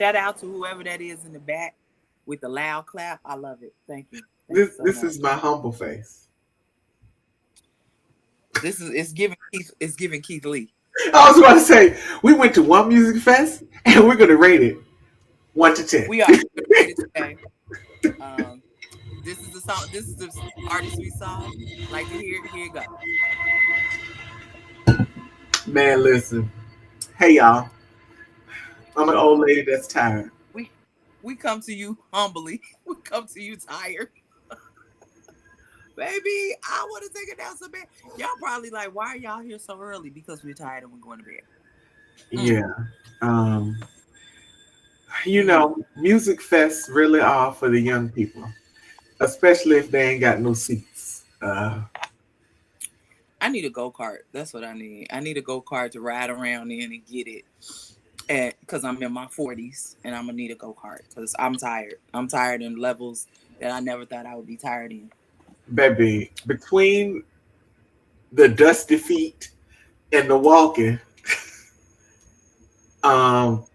Shout out to whoever that is in the back with the loud clap. I love it. Thank you. Thank you This so this much. is my humble face. This is it's giving Keith. It's giving Keith Lee. I was about to say we went to one music fest and we're gonna rate it 1 to 10. We are going to rate it today. Um, this is the song. This is the artist we saw. Like to hear. Here you go. Man, listen. Hey y'all. I'm an old lady that's tired. We we come to you humbly. We come to you tired. Baby, I want to take it down so bad. Y'all probably like, why are y'all here so early? Because we're tired and we're going to bed. Mm, Yeah. Um, mm. music fests really are for the young people, especially if they ain't got no seats. I need a go kart. That's what I need. I need a go kart to ride around in and get it. Because I'm in my 40s and I'm gonna need a go kart because I'm tired. I'm tired in levels that I never thought I would be tired in. Baby, between the dusty feet and the walking, um,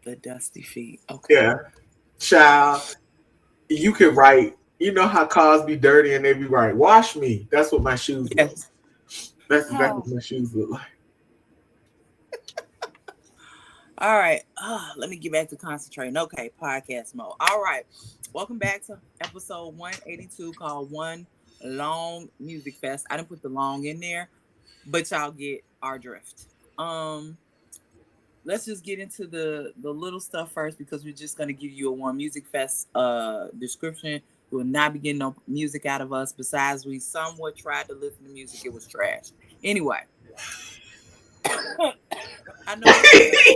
The dusty feet. Okay. yeah, child, you can write. You know how cars be dirty and they be right. Wash me. That's what my shoes look like. Yes. That's exactly Oh. what my shoes look like. All right. Let me get back to concentrating. Okay, podcast mode. All right. Welcome back to episode 182 called One Long Music Fest. I didn't put the long in there, but y'all get our drift. Um, let's just get into the little stuff first because we're just gonna give you a One Music Fest description. We will not be getting no music out of us. Besides, we somewhat tried to listen to music. It was trash. Anyway, I know this is not.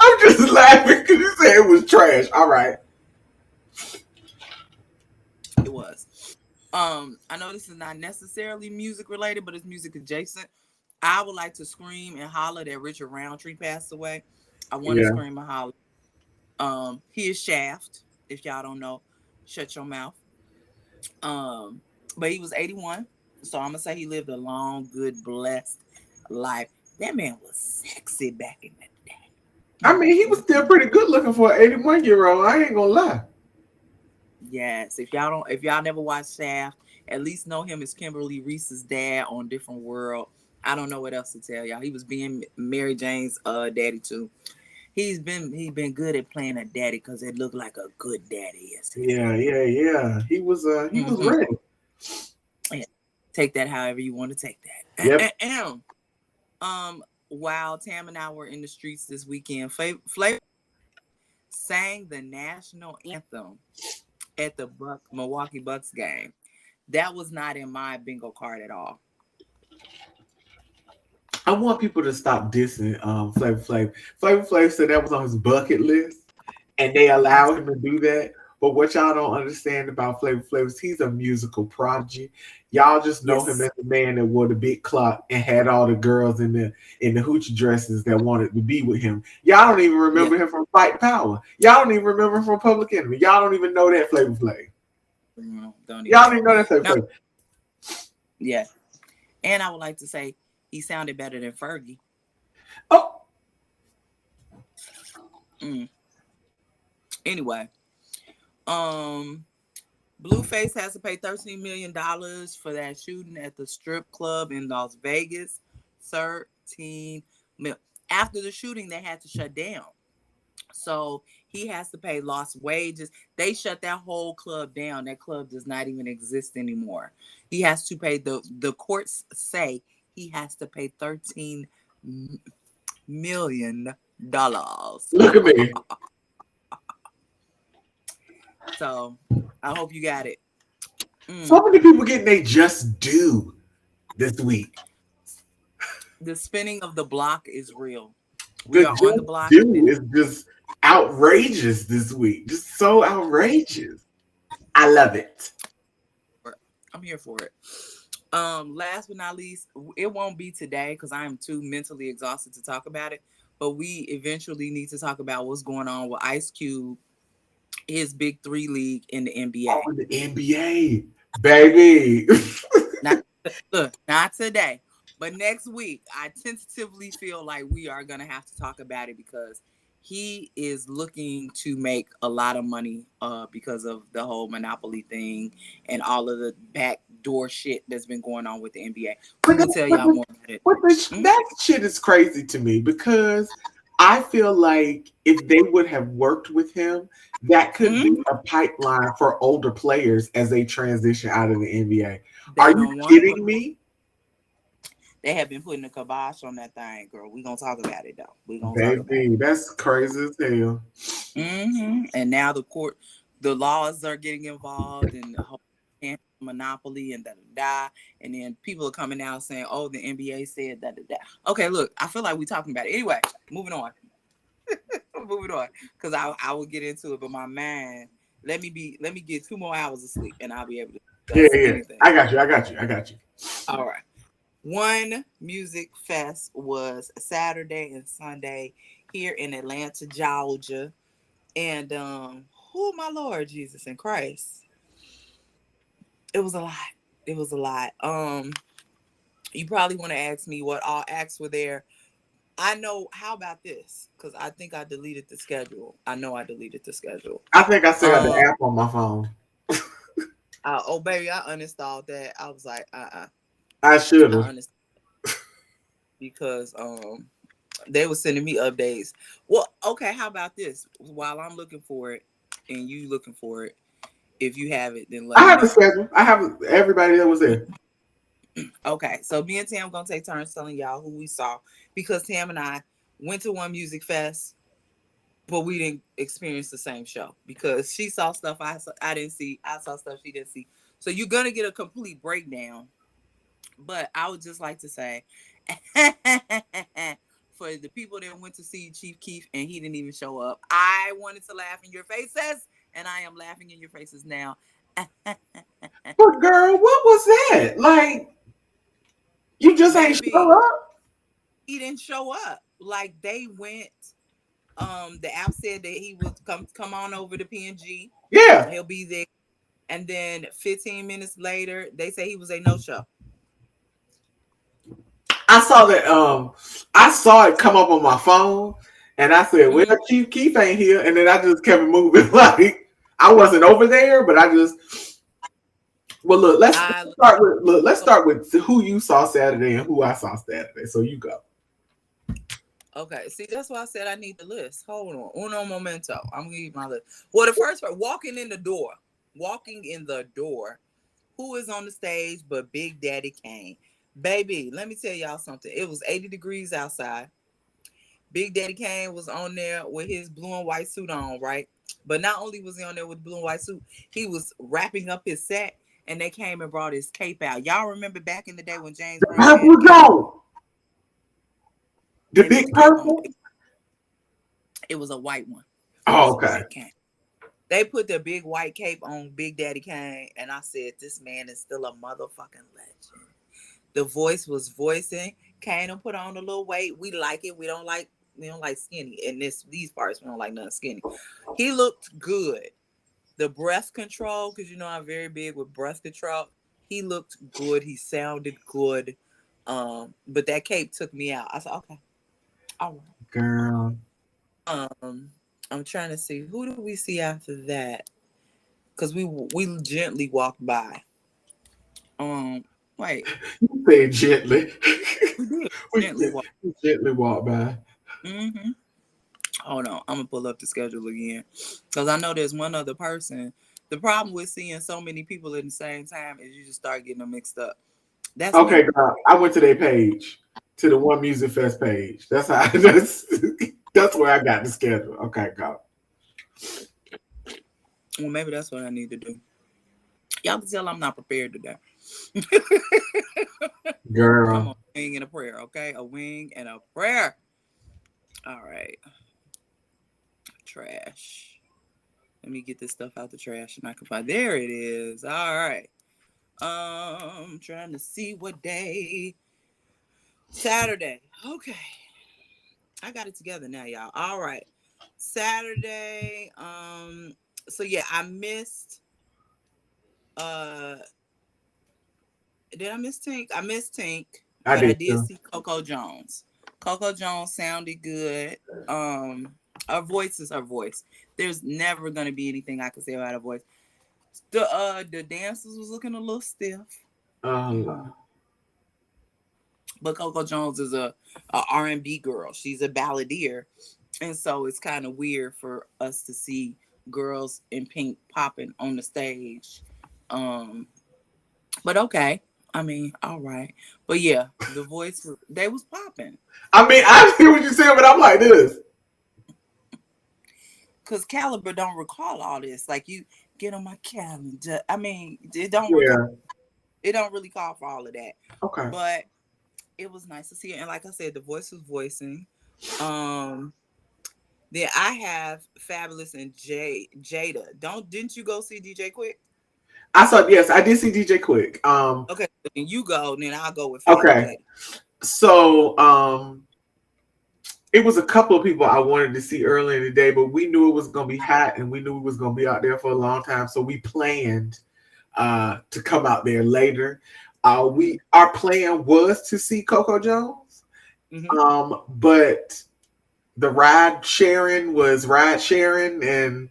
I'm just laughing because you said it was trash. All right. It was. I know this is not necessarily music related, but it's music adjacent. I would like to scream and holler that Richard Roundtree passed away. I want to Yeah. scream and holler. He is Shaft. If y'all don't know, shut your mouth. Um, but he was 81, so I'm gonna say he lived a long, good, blessed life. That man was sexy back in the day. I mean, he was still pretty good looking for an 81-year-old. I ain't gonna lie. Yes, if y'all never watched Shaft, at least know him as Kimberly Reese's dad on Different World. I don't know what else to tell y'all. He was being Mary Jane's daddy too. He been good at playing a daddy because it looked like a good daddy. Yes, he Yeah, yeah, yeah. He was did. ready. Yeah. Take that however you want to take Yep. that. While Tam and I were in the streets this weekend, Flavor sang the national anthem at the Milwaukee Bucks game. That was not in my bingo card at all. I want people to stop dissing Flavor Flav. Flavor Flav said that was on his bucket list, and they I'm allow him to do that. But what y'all don't understand about Flavor Flav is he's a musical prodigy. Y'all just know him Yes. as the man that wore the big clock and had all the girls in the hoochie dresses that wanted to be with him. Y'all don't even Yeah. remember him from Fight Power. Y'all don't even remember him from Public Enemy. Y'all don't even know that Flavor Flav. Don't even Y'all don't know. even know that Flavor No. Flav. Yeah. And I would like to say he sounded better than Fergie. Oh, Mm. Anyway, um, Blueface has to pay $13 million for that shooting at the strip club in Las Vegas. 13 mil. After the shooting, they had to shut down. So he has to pay lost wages. They shut that whole club down. That club does not even exist anymore. He has to pay the courts say he has to pay $13 million. look at me. So I hope you got it. So Mm. many people getting they just due this week. The spinning of the block is real. We The are on the just block due spinning. is just outrageous this week. Just so outrageous. I love it. I'm here for it. Last but not least, it won't be today because I am too mentally exhausted to talk about it. But we eventually need to talk about what's going on with Ice Cube, his big three league in the Oh, NBA. the NBA, baby. Not look, not today. But next week, I tentatively feel like we are gonna have to talk about it because he is looking to make a lot of money because of the whole monopoly thing and all of the backdoor shit that's been going on with the NBA. We But, will tell y'all more about it. Mm-hmm. that shit is crazy to me because I feel like if they would have worked with him, that could be Mm-hmm. a pipeline for older players as they transition out of the NBA. Are They you don't want to. kidding me? They have been putting the kibosh on that thing, girl. We gonna talk about it though. We gonna talk about Baby, that's crazy as hell. it. Mm-hmm. And now the laws are getting involved in the whole monopoly and da da da. And then people are coming out saying, "Oh, the NBA said da da da." Okay, look, I feel like we're talking about it anyway. Moving on, moving on, because I will get into it. But my mind, let me get 2 more hours of sleep, and I'll be able to Yeah, discuss yeah. anything. I got you. I got you. I got you. All right. One Music Fest was Saturday and Sunday here in Atlanta, Georgia. And oh my Lord Jesus and Christ. It was a lot. It was a lot. You probably want to ask me what all acts were there. I know how about this? Because I think I deleted the schedule. I know I deleted the schedule. I think I still got the Um app on my phone. oh baby, I uninstalled that. I was like, I should I have. uninstalled because they were sending me updates. Well, okay, how about this? While I'm looking for it and you looking for it, if you have it, then let I me have the know. schedule. I have everybody that was there. Okay, so me and Tam gonna take turns telling y'all who we saw because Tam and I went to one music fest, but we didn't experience the same show because she saw stuff I didn't see. I saw stuff she didn't see. So you're gonna get a complete breakdown. But I would just like to say, for the people that went to see Chief Keef and he didn't even show up, I wanted to laugh in your faces, and I am laughing in your faces now. But girl, what was that? Like, you just ain't show Baby, up? he didn't show up. Like they went. The app said that he would come on over to PNG. Yeah. He'll be there. And then 15 minutes later, they say he was a no show. I saw that I saw it come up on my phone and I said, well, Mm-hmm. Chief Keef ain't here, and then I just kept it moving. Like I wasn't over there, but I just well look, I let's start with who you saw Saturday and who I saw Saturday. So you go. Okay, see, that's why I said I need the list. Hold on. Uno momento. I'm gonna give you my list. Well, the first part, walking in the door. Who is on the stage but Big Daddy Kane? Baby, let me tell y'all something. It was 80 degrees outside. Big Daddy Kane was on there with his blue and white suit on, right? But not only was he on there with the blue and white suit, he was wrapping up his set, and they came and brought his cape out. Y'all remember back in the day when James The Brown had a purple cape on, Joe, the and big his cape on? purple. It was a white one. It Oh, was a okay. white cape. They put the big white cape on Big Daddy Kane, and I said, "This man is still a motherfucking legend." The voice was voicing. Kane don't put on a little weight. We like it. We don't like skinny. In these parts, we don't like nothing skinny. He looked good. The breath control, because you know I'm very big with breath control. He looked good. He sounded good. But that cape took me out. I said, okay, all Girl. right. I'm trying to see who do we see after that because we gently walked by. Wait, You said gently. we did we gently walk. gently walk by. Mm-hmm. Hold on, I'm gonna pull up the schedule again because I know there's one other person. The problem with seeing so many people at the same time is you just start getting them mixed up. That's Okay, me. girl. I went to their page, to the One Music Fest page. That's how. That's where I got the schedule. Okay, go. Well, maybe that's what I need to do. Y'all can tell I'm not prepared today. Come Girl. on, wing and a prayer, okay? A wing and a prayer. All right, trash. Let me get this stuff out the trash and I can find. There it is. All right. Trying to see what day. Saturday. Okay. I got it together now, y'all. All right. Saturday. So yeah, I missed uh did I miss Tink? I missed Tink. I but I did did too. see Coco Jones. Coco Jones sounded good. Her voice is her voice. There's never gonna be anything I can say about her voice. The dancers was looking a little stiff. Uh, But Coco Jones is a R&B girl. She's a balladeer, and so it's kind of weird for us to see girls in pink popping on the stage. Um, but okay, I mean, all right. But yeah, the voice they was popping I mean, I see what you're saying, but I'm like this. because Caliber don't recall all this. Like you get on my calendar. I mean, it don't recall. Yeah. It don't really call for all of that. Okay. But it was nice to see it, and like I said, the voice was voicing. Um, Then I have Fabulous and Jada. Didn't you go see DJ Quick? I saw. Yes, I did see DJ Quick. Okay, then you go, then I'll go with Fab and Okay. Jada. So, it was a couple of people I wanted to see early in the day, but we knew it was gonna be hot, and we knew we was gonna be out there for a long time. So we planned to come out there later. Our plan was to see Coco Jones, Mm-hmm. but the ride sharing was ride sharing, and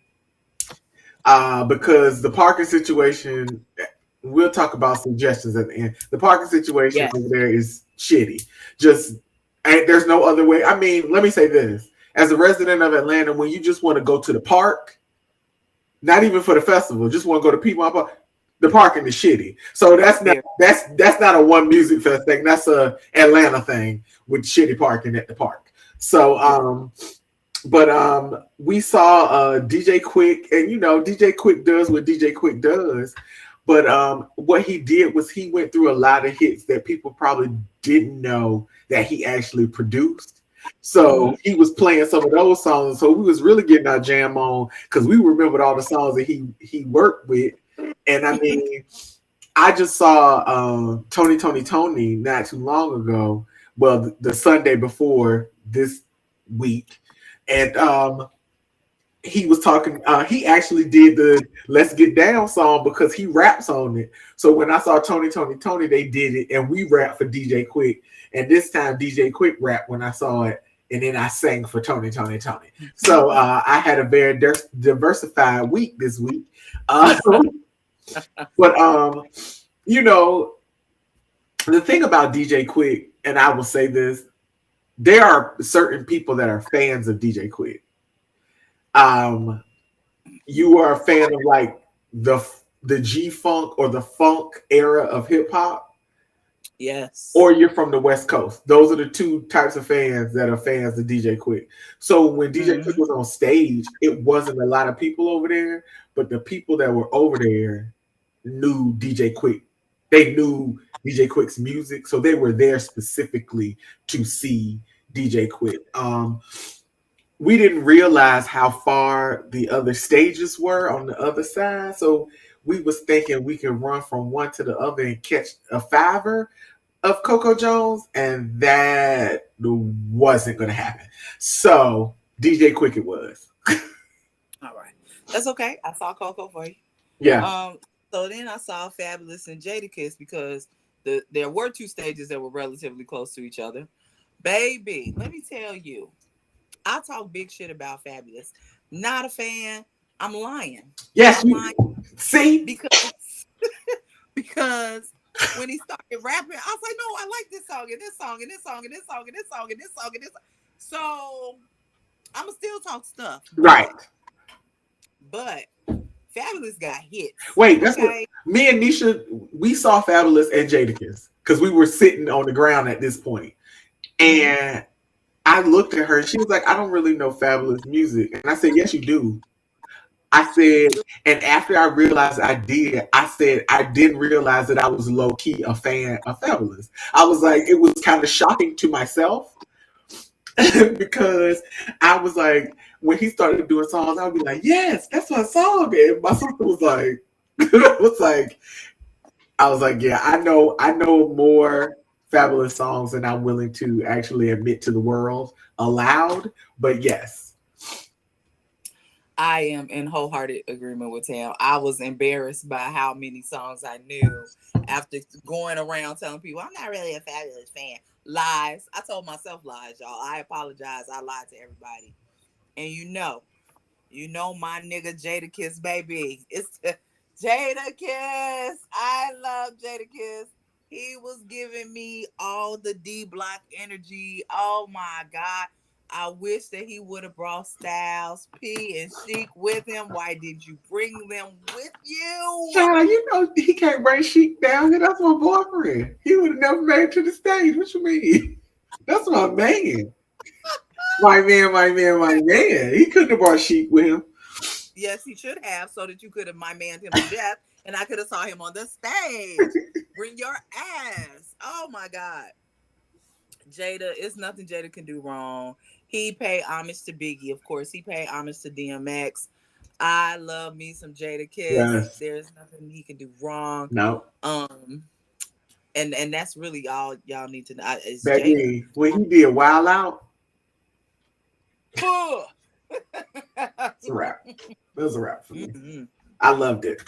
because the parking situation, we'll talk about suggestions at the end. The parking situation Yeah, over there is shitty. Just there's no other way. I mean, let me say this: as a resident of Atlanta, when you just want to go to the park, not even for the festival, just want to go to Piedmont Park, the parking is shitty. So fair. that's not a one music fest thing. That's a Atlanta thing with shitty parking at the park. So Yeah. but we saw DJ Quick, and DJ Quick does what DJ Quick does. But what he did was he went through a lot of hits that people probably didn't know that he actually produced. Mm-hmm. So he was playing some of those songs. So we was really getting our jam on because we remembered all the songs that he worked with. And I mean, I just saw Tony not too long ago. Well, the Sunday before this week, and he was talking. He actually did the "Let's Get Down" song because he raps on it. So when I saw Tony, they did it, and we rapped for DJ Quick. And this time DJ Quick rapped when I saw it, and then I sang for Tony. So I had a very diversified week this week. Uh, but you know, the thing about DJ Quick, and I will say this: there are certain people that are fans of DJ Quick. Um, you are a fan of like the G funk or the funk era of hip hop, or Yes. you're from the West Coast. Those are the two types of fans that are fans of DJ Quick. So when DJ Quick Mm-hmm. was on stage, it wasn't a lot of people over there, but the people that were over there knew DJ Quick. They knew DJ Quick's music, so they were there specifically to see DJ Quick. We didn't realize how far the other stages were on the other side. So we was thinking we could run from one to the other and catch a fiver of Coco Jones, and that wasn't going to happen. So DJ Quick it was. All right. That's okay. I saw Coco for you. Yeah. Um, so then I saw Fabulous and Jadakiss because there were two stages that were relatively close to each other. Baby, let me tell you, I talk big shit about Fabulous. Not a fan. I'm lying. Yes. I'm lying See? because because when he started rapping, I was like, no, I like this song and this song and this song and this song and this song and this song and this. So I'ma still talk stuff, Right. but Fabulous got hits. Wait, that's what Okay. me and Nisha, we saw Fabulous and Jadakiss because we were sitting on the ground at this point. Mm-hmm. And I looked at her and she was like, I don't really know Fabulous music. And I said, yes, you do. I said, and after I realized I did, I said I didn't realize that I was low key a fan of Fabulous. I was like, it was kind of shocking to myself because I was like, when he started doing songs, I would be like, yes, that's my song. And my sister was like, was like, I was like, yeah, I know more Fabulous songs than I'm willing to actually admit to the world aloud. But yes, I am in wholehearted agreement with Tam. I was embarrassed by how many songs I knew after going around telling people I'm not really a Fabulous fan. Lies. I told myself lies, y'all. I apologize. I lied to everybody. And my nigga Jada Kiss, baby. It's Jada Kiss. I love Jada Kiss. He was giving me all the D Block energy. Oh my God. I wish that he would have brought Styles P and Sheik with him. Why did you bring them with you? Child, you know he can't bring Sheik down here. That's my boyfriend. He would have never made it to the stage. What you mean? That's my man. My man, my man, my man. He couldn't have brought Sheik with him. Yes, he should have, so that you could have my man him to death, and I could have saw him on the stage. Bring your ass. Oh my God. Jada, it's nothing Jada can do wrong. He paid homage to Biggie, of course. He paid homage to DMX. I love me some Jada Kiss. Yes. There's nothing he can do wrong. No. Um, and that's really all y'all need to know. Is Jada. Baby, when he did Wild Out, it's a wrap. It was a wrap for me. Mm-hmm. I loved it.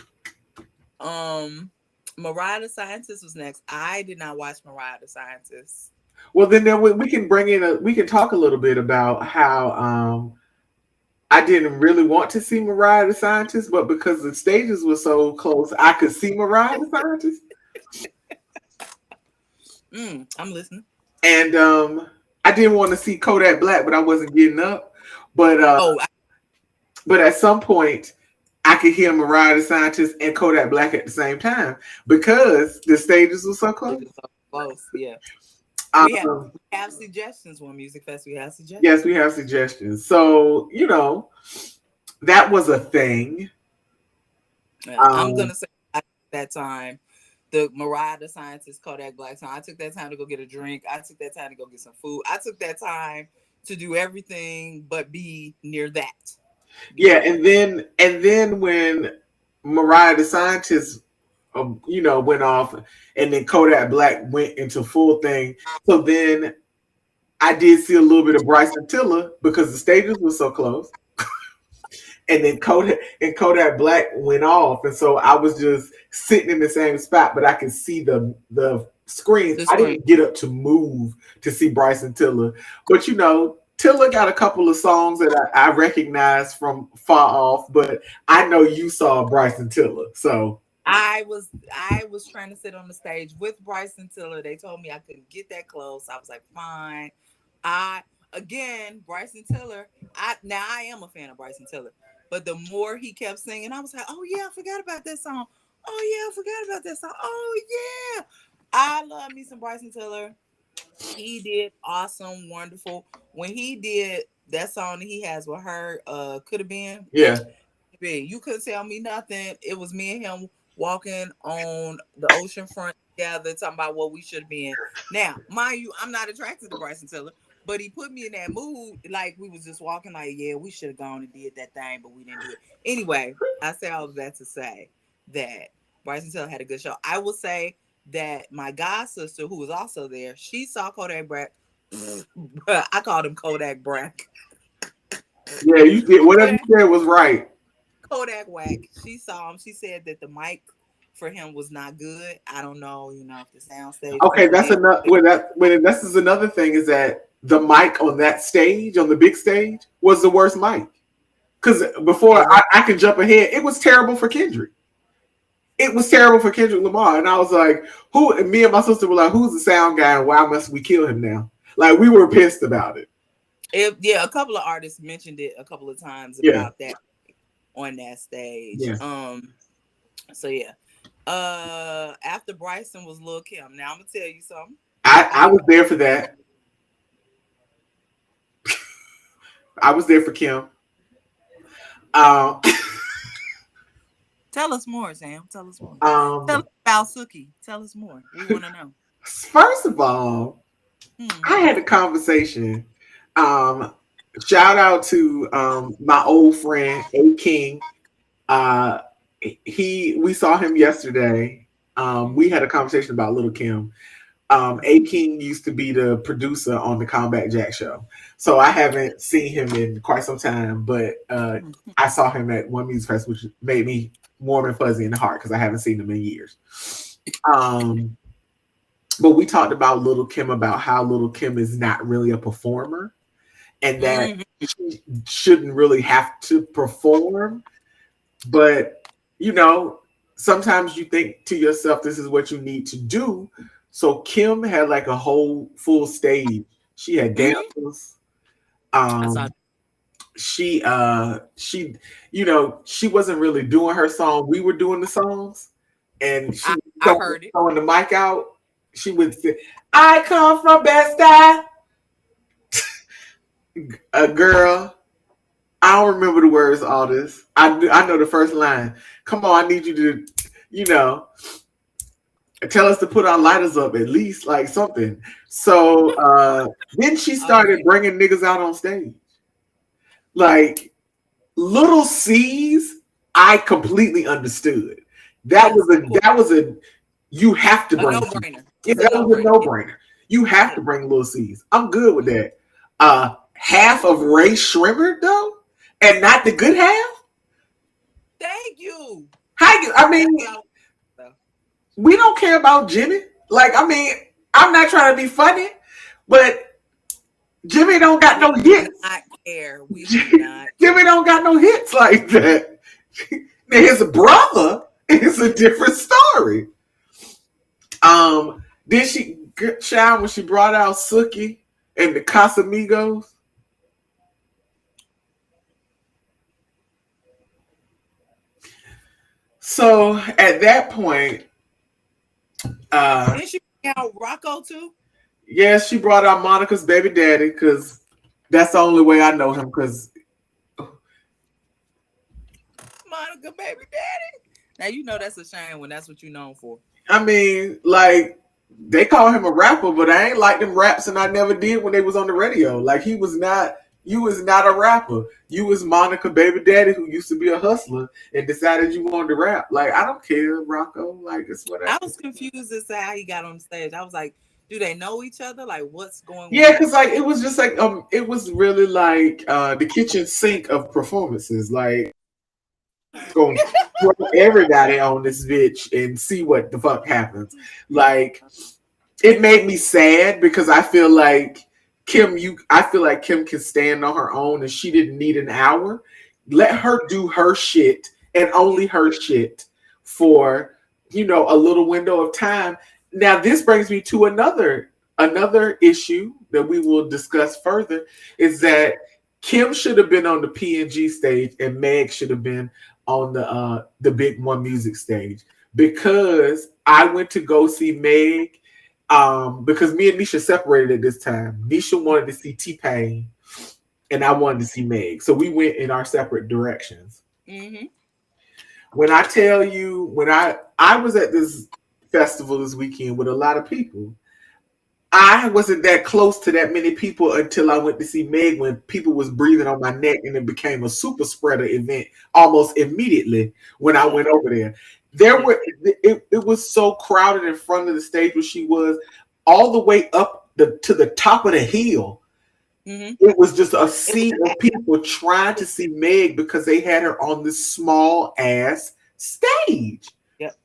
Mariah the Scientist was next. I did not watch Mariah the Scientist. Well, then we can bring in we can talk a little bit about how I didn't really want to see Mariah the Scientist, but because the stages were so close, I could see Mariah the Scientist. I'm listening. And I didn't want to see Kodak Black, but I wasn't getting up. But but at some point, I could hear Mariah the Scientist and Kodak Black at the same time because the stages were so close. So close, yeah. We have suggestions on Music Fest. We have suggestions. Yes, we have suggestions. So, that was a thing. I'm going to say at that time, the Mariah the Scientist, Kodak Black song, I took that time to go get a drink. I took that time to go get some food. I took that time to do everything but be near that. Yeah, and then when Mariah the Scientist went off, and then Kodak Black went into full thing. So then I did see a little bit of Bryson Tiller because the stages were so close. And then Kodak Black went off, and so I was just sitting in the same spot, but I could see the screens. I didn't get up to move to see Bryson Tiller, but Tiller got a couple of songs that I recognize from far off, but I know you saw Bryson Tiller, so. I was trying to sit on the stage with Bryson Tiller. They told me I couldn't get that close. I was like, fine. Bryson Tiller. I am a fan of Bryson Tiller, but the more he kept singing, I was like, oh yeah, I forgot about that song. Oh yeah, I forgot about that song. Oh yeah, I love me some Bryson Tiller. He did awesome, wonderful. When he did that song that he has with her, could have been. Yeah. You couldn't tell me nothing. It was me and him walking on the ocean front together, talking about what we should have been. Now, mind you, I'm not attracted to Bryson Tiller, but he put me in that mood. Like we was just walking, like, yeah, we should have gone and did that thing, but we didn't do it. Anyway, I say all of that to say that Bryson Tiller had a good show. I will say that my god sister, who was also there, she saw Kodak Black. I called him Kodak Black. Yeah, you did. Whatever you said was right. Kodak Whack. She saw him. She said that the mic for him was not good. I don't know, if the sound stage. Okay, that's another. This is another thing is that the mic on that stage, on the big stage, was the worst mic. Because before I can jump ahead, it was terrible for Kendrick. It was terrible for Kendrick Lamar, and I was like, "Who?" And me and my sister were like, "Who's the sound guy? And why must we kill him now?" Like we were pissed about it. A couple of artists mentioned it a couple of times about that on that stage. Yeah. So yeah. After Bryson was Lil' Kim. Now I'm gonna tell you something. I was there for that. I was there for Kim. Tell us more, Sam. Tell us more. Tell us about Suki. Tell us more. We want to know. First of all, I had a conversation. Shout out to my old friend A King. We saw him yesterday. We had a conversation about Little Kim. A King used to be the producer on the Combat Jack show. So I haven't seen him in quite some time, but I saw him at one music fest, which made me warm and fuzzy in the heart because I haven't seen him in years. Um, but we talked about Little Kim, about how Little Kim is not really a performer and that Mhm. she shouldn't really have to perform. But, you know, sometimes you think to yourself, this is what you need to do. So Kim had like a whole full stage. She had Mhm. dancers. I saw. Um, she, you know, she wasn't really doing her song. We were doing the songs, and she was I heard it. throwing the mic out. She would say, "I come from Best-Eye, a girl." I don't remember the words. All this, I know the first line. Come on, I need you to, you know, tell us to put our lighters up at least, like something. So then she Oh started man. bringing niggas out on stage, like Little C's. I completely understood. Yes, of course. That was a you have to A bring. no brainer. Yeah, It's a that no was a brainer. no Yeah. brainer. You have Yeah. to bring Little C's. I'm good with Mhm. that. Half of Ray Shrimmer though, and not the good half. Thank you. How you? I That's mean, what I want. Though. we don't care about Jimmy. Like, I mean, I'm not trying to be funny, but Jimmy don't got We no do hits. not care. We do not Jimmy don't got no hits like that. Now, his brother is a different story. Did she shine when she brought out Sookie and the Casamigos? So at that point, uh, Didn't she bring out Rocco too? yes, she brought out Monica's baby daddy because that's the only way I know him. Because Monica, baby daddy. Now you know that's a shame when that's what you're known for. I mean, like they call him a rapper, but I ain't like them raps, and I never did when they was on the radio. Like he was not. You was not a rapper. You was Monica baby daddy who used to be a hustler and decided you wanted to rap. Like I don't care, Rocco. Like it's whatever. I was confused as to how he got on the stage. I was like, do they know each other? Like, what's going Yeah, on? because like it was just like it was really like the kitchen sink of performances. Like going to throw everybody on this bitch and see what the fuck happens. Like it made me sad because I feel like Kim can stand on her own and she didn't need an hour. Let her do her shit and only her shit for, you know, a little window of time. Now this brings me to another issue that we will discuss further is that Kim should have been on the P&G stage and Meg should have been on the Big One Music stage because I went to go see Meg because me and Nisha separated at this time. Nisha wanted to see T Pain, and I wanted to see Meg, so we went in our separate directions. Mm-hmm. When I tell you, when I was at this festival this weekend with a lot of people, I wasn't that close to that many people until I went to see Meg when people was breathing on my neck and it became a super spreader event almost immediately when I Yeah. went over there. There Yeah. were it was so crowded in front of the stage where she was all the way up to the top of the hill. Mm-hmm. It was just a It was sea of people trying to see Meg because they had her on this small ass stage, yep.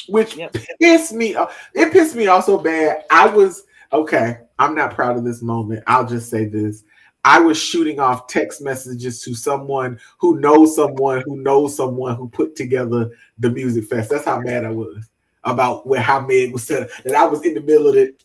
which Yep. pissed me off. It pissed me off so bad. I was okay. I'm not proud of this moment. I'll just say this. I was shooting off text messages to someone who knows someone who knows someone who put together the music fest. That's how mad I was about where how Meg was set up. And I was in the middle of it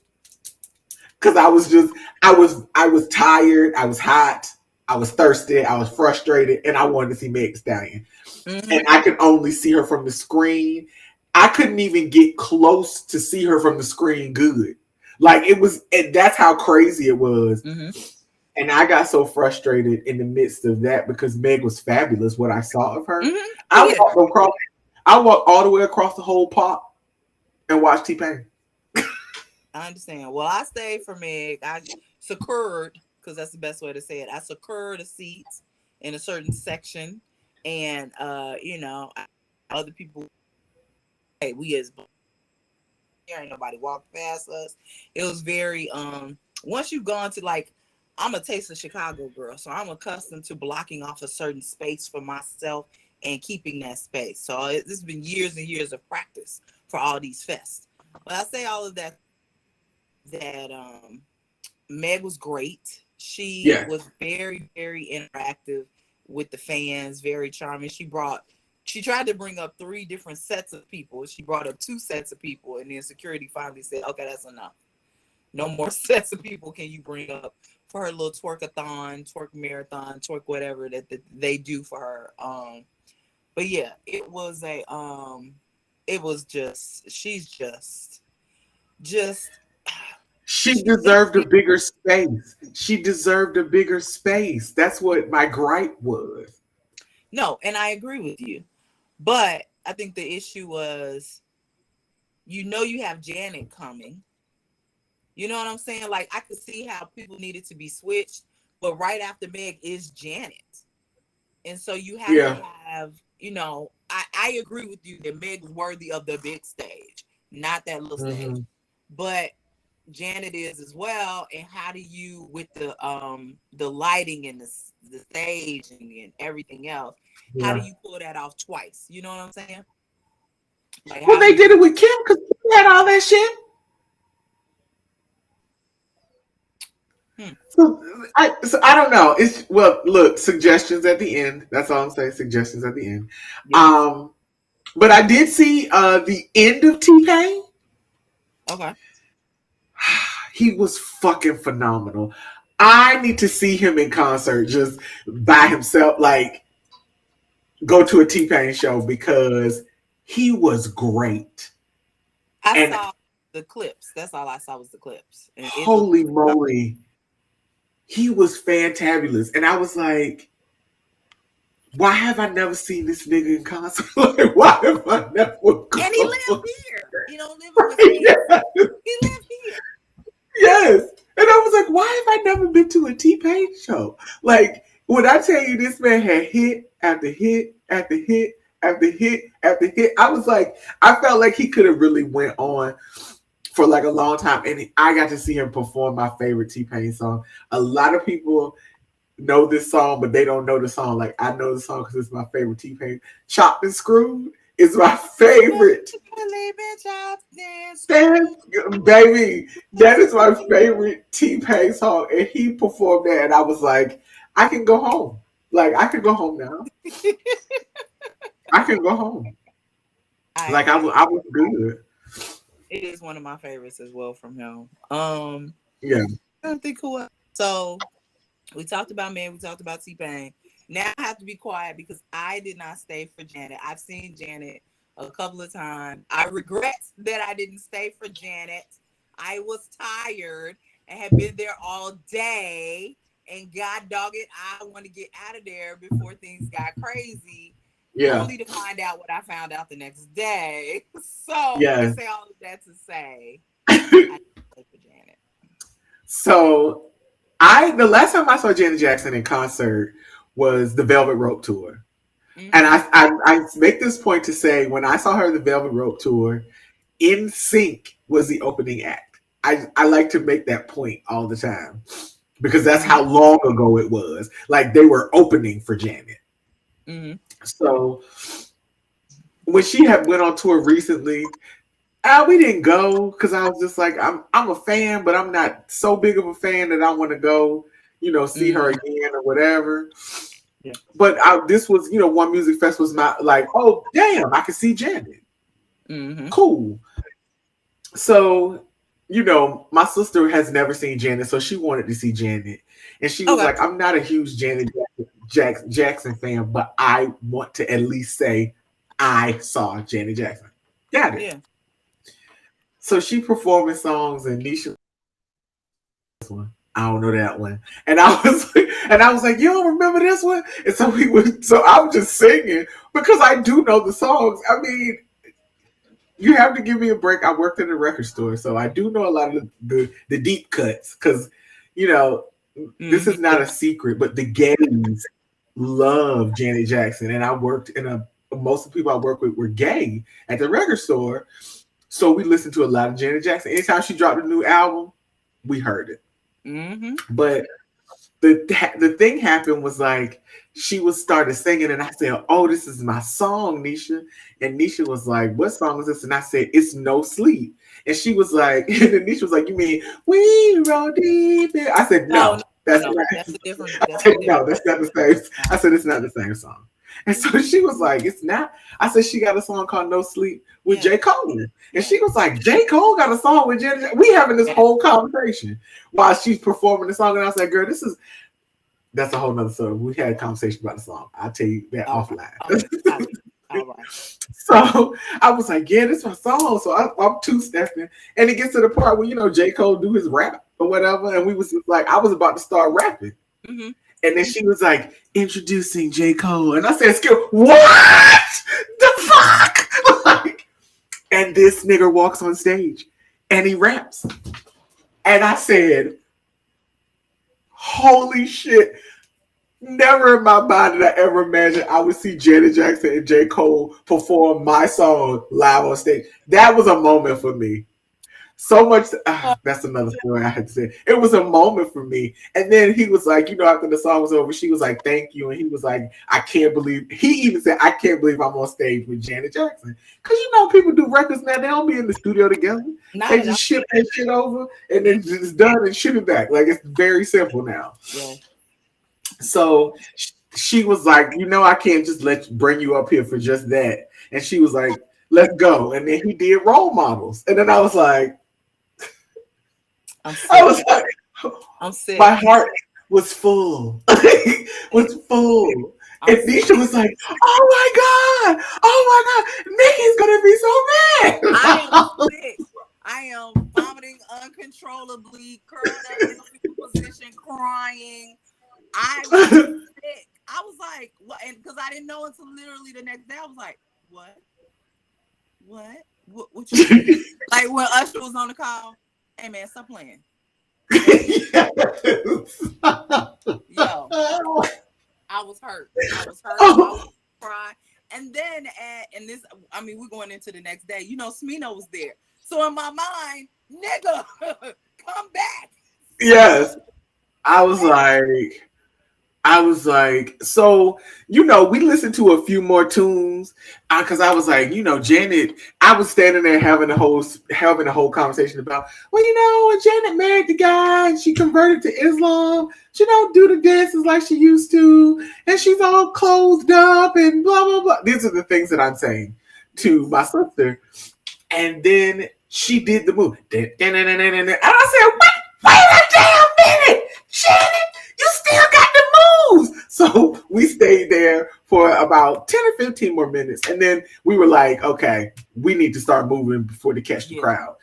because I was tired, I was hot, I was thirsty, I was frustrated, and I wanted to see Meg Stallion and Mm-hmm. I could only see her from the screen. I couldn't even get close to see her from the screen good. Like it was, and that's how crazy it was. Mm-hmm. And I got so frustrated in the midst of that because Meg was fabulous. What I saw of her, Mm-hmm. I Yeah. walked across, I walked all the way across the whole park and watched T Pain. I understand. Well, I stayed for Meg. I secured, because that's the best way to say it. I secured a seat in a certain section, and other people. Hey, we as here. Ain't nobody walk past us. It was very once you've gone to like, I'm a taste of Chicago girl, so I'm accustomed to blocking off a certain space for myself and keeping that space. So it's been years and years of practice for all these fests. But I say all of that Meg was great. She Yeah. was very, very interactive with the fans, very charming. She tried to bring up three different sets of people. She brought up two sets of people, and then security finally said, okay, that's enough. No more sets of people can you bring up for her little twerkathon, twerk marathon, twerk whatever that they do for her. But yeah, it was just, just She she deserved a bigger space. She deserved a bigger space. That's what my gripe was. no, and I agree with you. But I think the issue was, you have Janet coming. You know what I'm saying? Like, I could see how people needed to be switched, but right after Meg is Janet. And so you have to Yeah. have, I agree with you that Meg is worthy of the big stage, not that little stage. Hmm. But Janet is as well. And how do you, with the lighting and the stage and everything else, how do Yeah. you pull that off twice? You know what I'm saying? Like, Well, how do they did you? it with Kim because Kim had all that shit. Hmm, So I don't know. It's well, look, suggestions at the end. That's all I'm saying. Suggestions at the end. yes. Um, but I did see the end of T Pain. Okay. He was fucking phenomenal. I need to see him in concert just by himself. Like go to a T Pain show because he was great. I And saw the clips. That's all I saw was the clips, and it looked. holy moly, he was fantabulous. And I was like, why have I never seen this nigga in concert? Like, why have I never And he gone? lived here. He don't live in Wisconsin. Yeah, He lived here. yes. And I was like, why have I never been to a T Pain show? Like, when I tell you this man had hit after hit after hit after hit after hit, I was like, I felt like he could have really went on for like a long time. And I got to see him perform my favorite T Pain song. A lot of people know this song, but they don't know the song. Like I know the song because it's my favorite T Pain. Chopped and Screwed is my favorite. Really been chopped and That's, screwed. baby, that is my favorite T Pain song, and he performed that, and I was like, I can go home. Like I can go home now. I can go home. I Like agree. I was good. It is one of my favorites as well from him. Yeah. I don't think who else. So we talked about man, we talked about T Pain. Now I have to be quiet because I did not stay for Janet. I've seen Janet a couple of times. I regret that I didn't stay for Janet. I was tired and had been there all day. And God dog it, I want to get out of there before things got crazy, Yeah. only to find out what I found out the next day. So I Yeah. say all of that to say I didn't stay for Janet. So the last time I saw Janet Jackson in concert was the Velvet Rope tour. And Mm-hmm. I make this point to say when I saw her at the Velvet Rope tour, In Sync was the opening act. I like to make that point all the time because that's Mm-hmm. how long ago it was. Like they were opening for Janet. Mm-hmm. So when she had went on tour recently, we didn't go because I was just like I'm a fan, but I'm not so big of a fan that I want to go, see her Mm-hmm. again or whatever. Yeah. But this was, One Music Fest was not like, oh damn, I can see Janet. Mm-hmm. Cool. So, my sister has never seen Janet, so she wanted to see Janet. And she was Okay. like, I'm not a huge Jackson fan, but I want to at least say I saw Janet Jackson. Got it. Yeah. So she performing songs and Nisha one. I don't know that one. And I was like, you don't remember this one? And so I was just singing because I do know the songs. I mean, you have to give me a break. I worked in a record store, so I do know a lot of the deep cuts because, you know, this Mm-hmm. is not a secret, but the gays love Janet Jackson. And I worked in most of the people I work with were gay at the record store. So we listened to a lot of Janet Jackson. Anytime she dropped a new album, we heard it. Mm-hmm. But the thing happened was like she was started singing, and I said, "Oh, this is my song, Nisha." And Nisha was like, "What song is this?" And I said, "It's No Sleep." And she was like, and then Nisha was like, "You mean We Roll Deep?" I said, No, "No, no, that's no. not." That's a different. I That's a said, different. "No, that's not the same." Song. I said, "It's not the same song." And so she was like, "It's not." I said, "She got a song called No Sleep with Yeah, J. Cole." And yeah. she was like, "J. Cole got a song with Janet Jackson." We having this Yeah. whole conversation while she's performing the song. And I was like, "Girl, that's a whole nother story. We had a conversation about the song. I'll tell you that All right. offline." All right. All right. So I was like, "Yeah, this is my song." So I'm two stepping, and it gets to the part where J. Cole do his rap or whatever, and we was like, I was about to start rapping, Mm-hmm. and then she was like, "Introducing J. Cole," and I said, "Skill, what the fuck?" Like, and this nigga walks on stage, and he raps, and I said, "Holy shit." Never in my mind did I ever imagine I would see Janet Jackson and J. Cole perform my song live on stage. That was a moment for me. So much. That's another story I had to say. It was a moment for me. And then he was like, after the song was over, she was like, "Thank you." And he was like, "I can't believe," he even said, "I can't believe I'm on stage with Janet Jackson." Because people do records now, they don't be in the studio together. Not They at all. just ship that shit over and Yeah. then it's done and ship it back. Like, it's very simple now. Yeah. So she was like, "I can't just bring you up here for just that." And she was like, "Let's go." And then he did Role Models. And then I was like, I'm I sick. was like, I'm sick. my heart was full. Was full. I'm And sick. Nisha was like, "Oh my God. Oh my God. Nikki's gonna be so I am mad." sick. I am vomiting uncontrollably, curled up in a fetal position, crying. I was sick. I was like, what? And because I didn't know until literally the next day, I was like, what? What you mean? Like when Usher was on the call, hey man, stop playing. What? Yo, I was hurt. I was hurt. I was crying. And then and this, I mean, we're going into the next day. Smino was there. So in my mind, nigga, come back. Yes. I was like, so we listened to a few more tunes because I was like, Janet. I was standing there having a whole conversation about, well, Janet married the guy and she converted to Islam. She don't do the dances like she used to, and she's all closed up and blah blah blah. These are the things that I'm saying to my sister, and then she did the move, and I said, wait a damn minute, Janet. You still got the moves. So we stayed there for about 10 or 15 more minutes. And then we were like, okay, we need to start moving before to catch the crowd.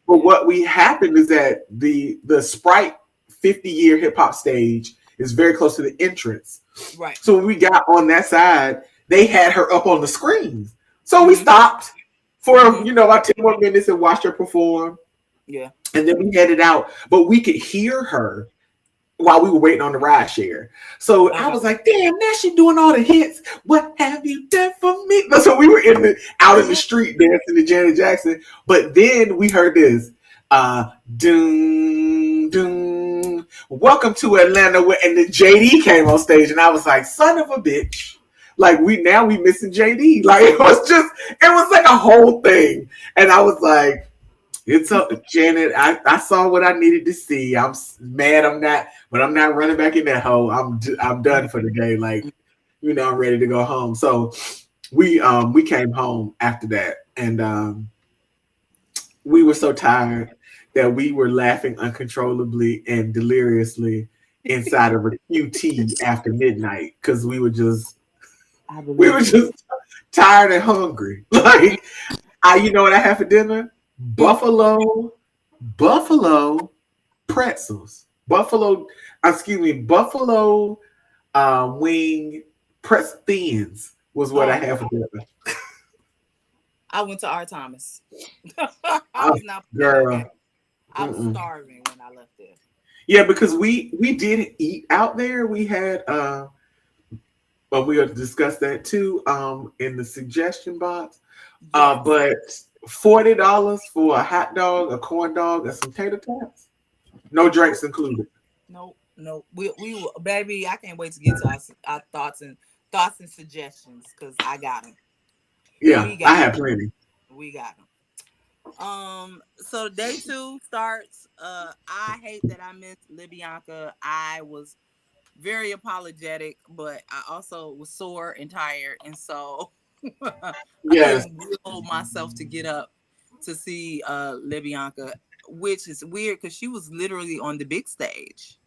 But what we happened is that the Sprite 50-year hip hop stage is very close to the entrance. Right. So when we got on that side, they had her up on the screens. So we stopped for, about 10 more minutes and watched her perform. Yeah. And then we headed out. But we could hear her while we were waiting on the ride share. So I was like, damn, now she doing all the hits. What have you done for me? So we were out in the street dancing to Janet Jackson. But then we heard this. Doom, doom. Welcome to Atlanta. And the JD came on stage. And I was like, son of a bitch. Like, we missing JD. Like, it was like a whole thing. And I was like, it's up, Janet. I saw what I needed to see. I'm mad. I'm not running back in that hole. I'm done for the day. Like, I'm ready to go home. So we came home after that, and we were so tired that we were laughing uncontrollably and deliriously inside of a QT after midnight because we were just tired and hungry. Like, you know what I had for dinner? Buffalo pretzels. Buffalo wing pretzel thins was what I had for dinner. I went to R. Thomas. I was not girl. I was starving when I left there. Yeah, because we did eat out there. We had but we're gonna discuss that too in the suggestion box. Yes. But $40 for a hot dog, a corn dog, and some tater tots. No drinks included. No, no. Baby. I can't wait to get to our thoughts and suggestions because I got them. Yeah, We I got had 'em. plenty. We got them. So day two starts. I hate that I missed Libyanka. I was very apologetic, but I also was sore and tired, and so I Yes. couldn't will myself to get up to see Libyanka, which is weird because she was literally on the big stage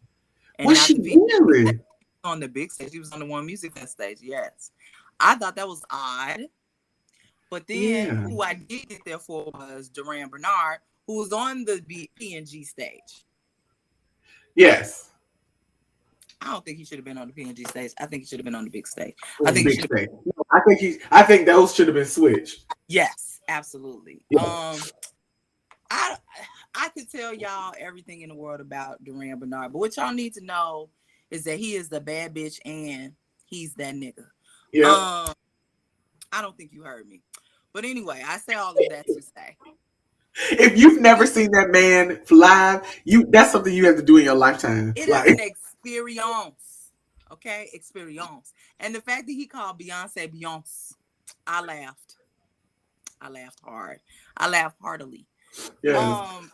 and Was not she the PNG stage. really? On the big stage. She was on the One Music Fest stage. Yes, I thought that was odd. But then Yeah. who I did get there for was Duran Bernard, who was on the PNG stage. Yes. I don't think he should have been on the PNG stage. I think he should have been on the big stage. I On the think he big should have. stage. No, I think those should have been switched. Yes, absolutely. Yeah. I I could tell y'all everything in the world about Duran Bernard, but what y'all need to know is that he is the bad bitch and he's that nigga. Yep. Um, I don't think you heard me, but anyway, I say all of that to say If you've never seen that man live, that's something you have to do in your lifetime. it is Like, an experience. Okay, experience. And the fact that he called Beyonce Beyonce, I laughed. I laughed hard. I laughed heartily. yes.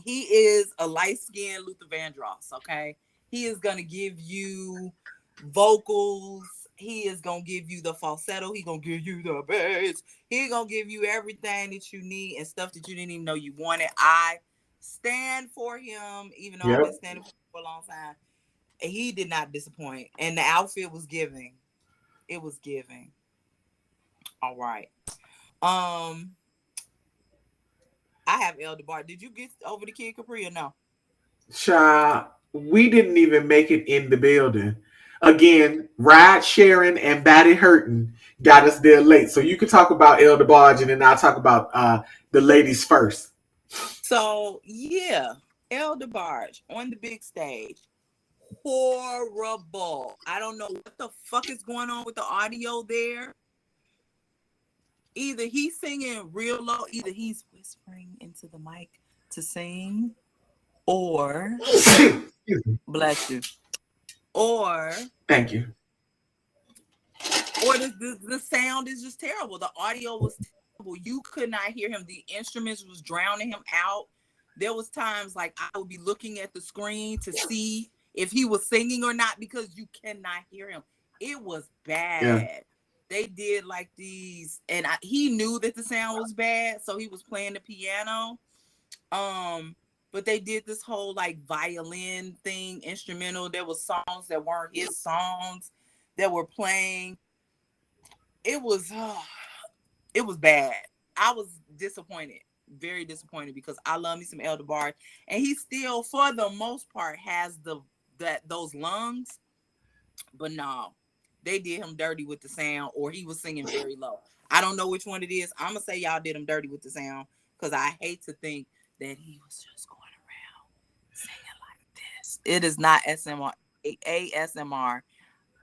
He is a light-skinned Luther Vandross, okay? He is gonna give you vocals, he is gonna give you the falsetto, he gonna give you the bass, he gonna give you everything that you need and stuff that you didn't even know you wanted. I stand for him, even though I've been Yep. standing for a long time. And he did not disappoint. And the outfit was giving. It was giving. All right. Um, I have Elder Bar. Did you get over the Kid Capri or no? Child, we didn't even make it in the building. Again, ride sharing and body hurting got us there late. So you can talk about Elder Barge and then I'll talk about the ladies first. So yeah, Elder Barge on the big stage. Horrible. I don't know what the fuck is going on with the audio there. Either he's singing real low, either he's whispering into the mic to sing, or Excuse me. bless you, or Thank you. the sound is just terrible. The audio was terrible. You could not hear him. The instruments was drowning him out. There was times like I would be looking at the screen to see if he was singing or not because you cannot hear him. It was Yeah. bad. They did like these, and he knew that the sound was bad, so he was playing the piano. But they did this whole like violin thing, instrumental. There was songs that weren't his songs that were playing. It was it was bad. I was disappointed, very disappointed because I love me some Elder Bard, and he still, for the most part, has those lungs. But no, they did him dirty with the sound, or he was singing very low. I don't know which one it is. I'm gonna say y'all did him dirty with the sound because I hate to think that he was just going around singing like this. It is not SMR, ASMR.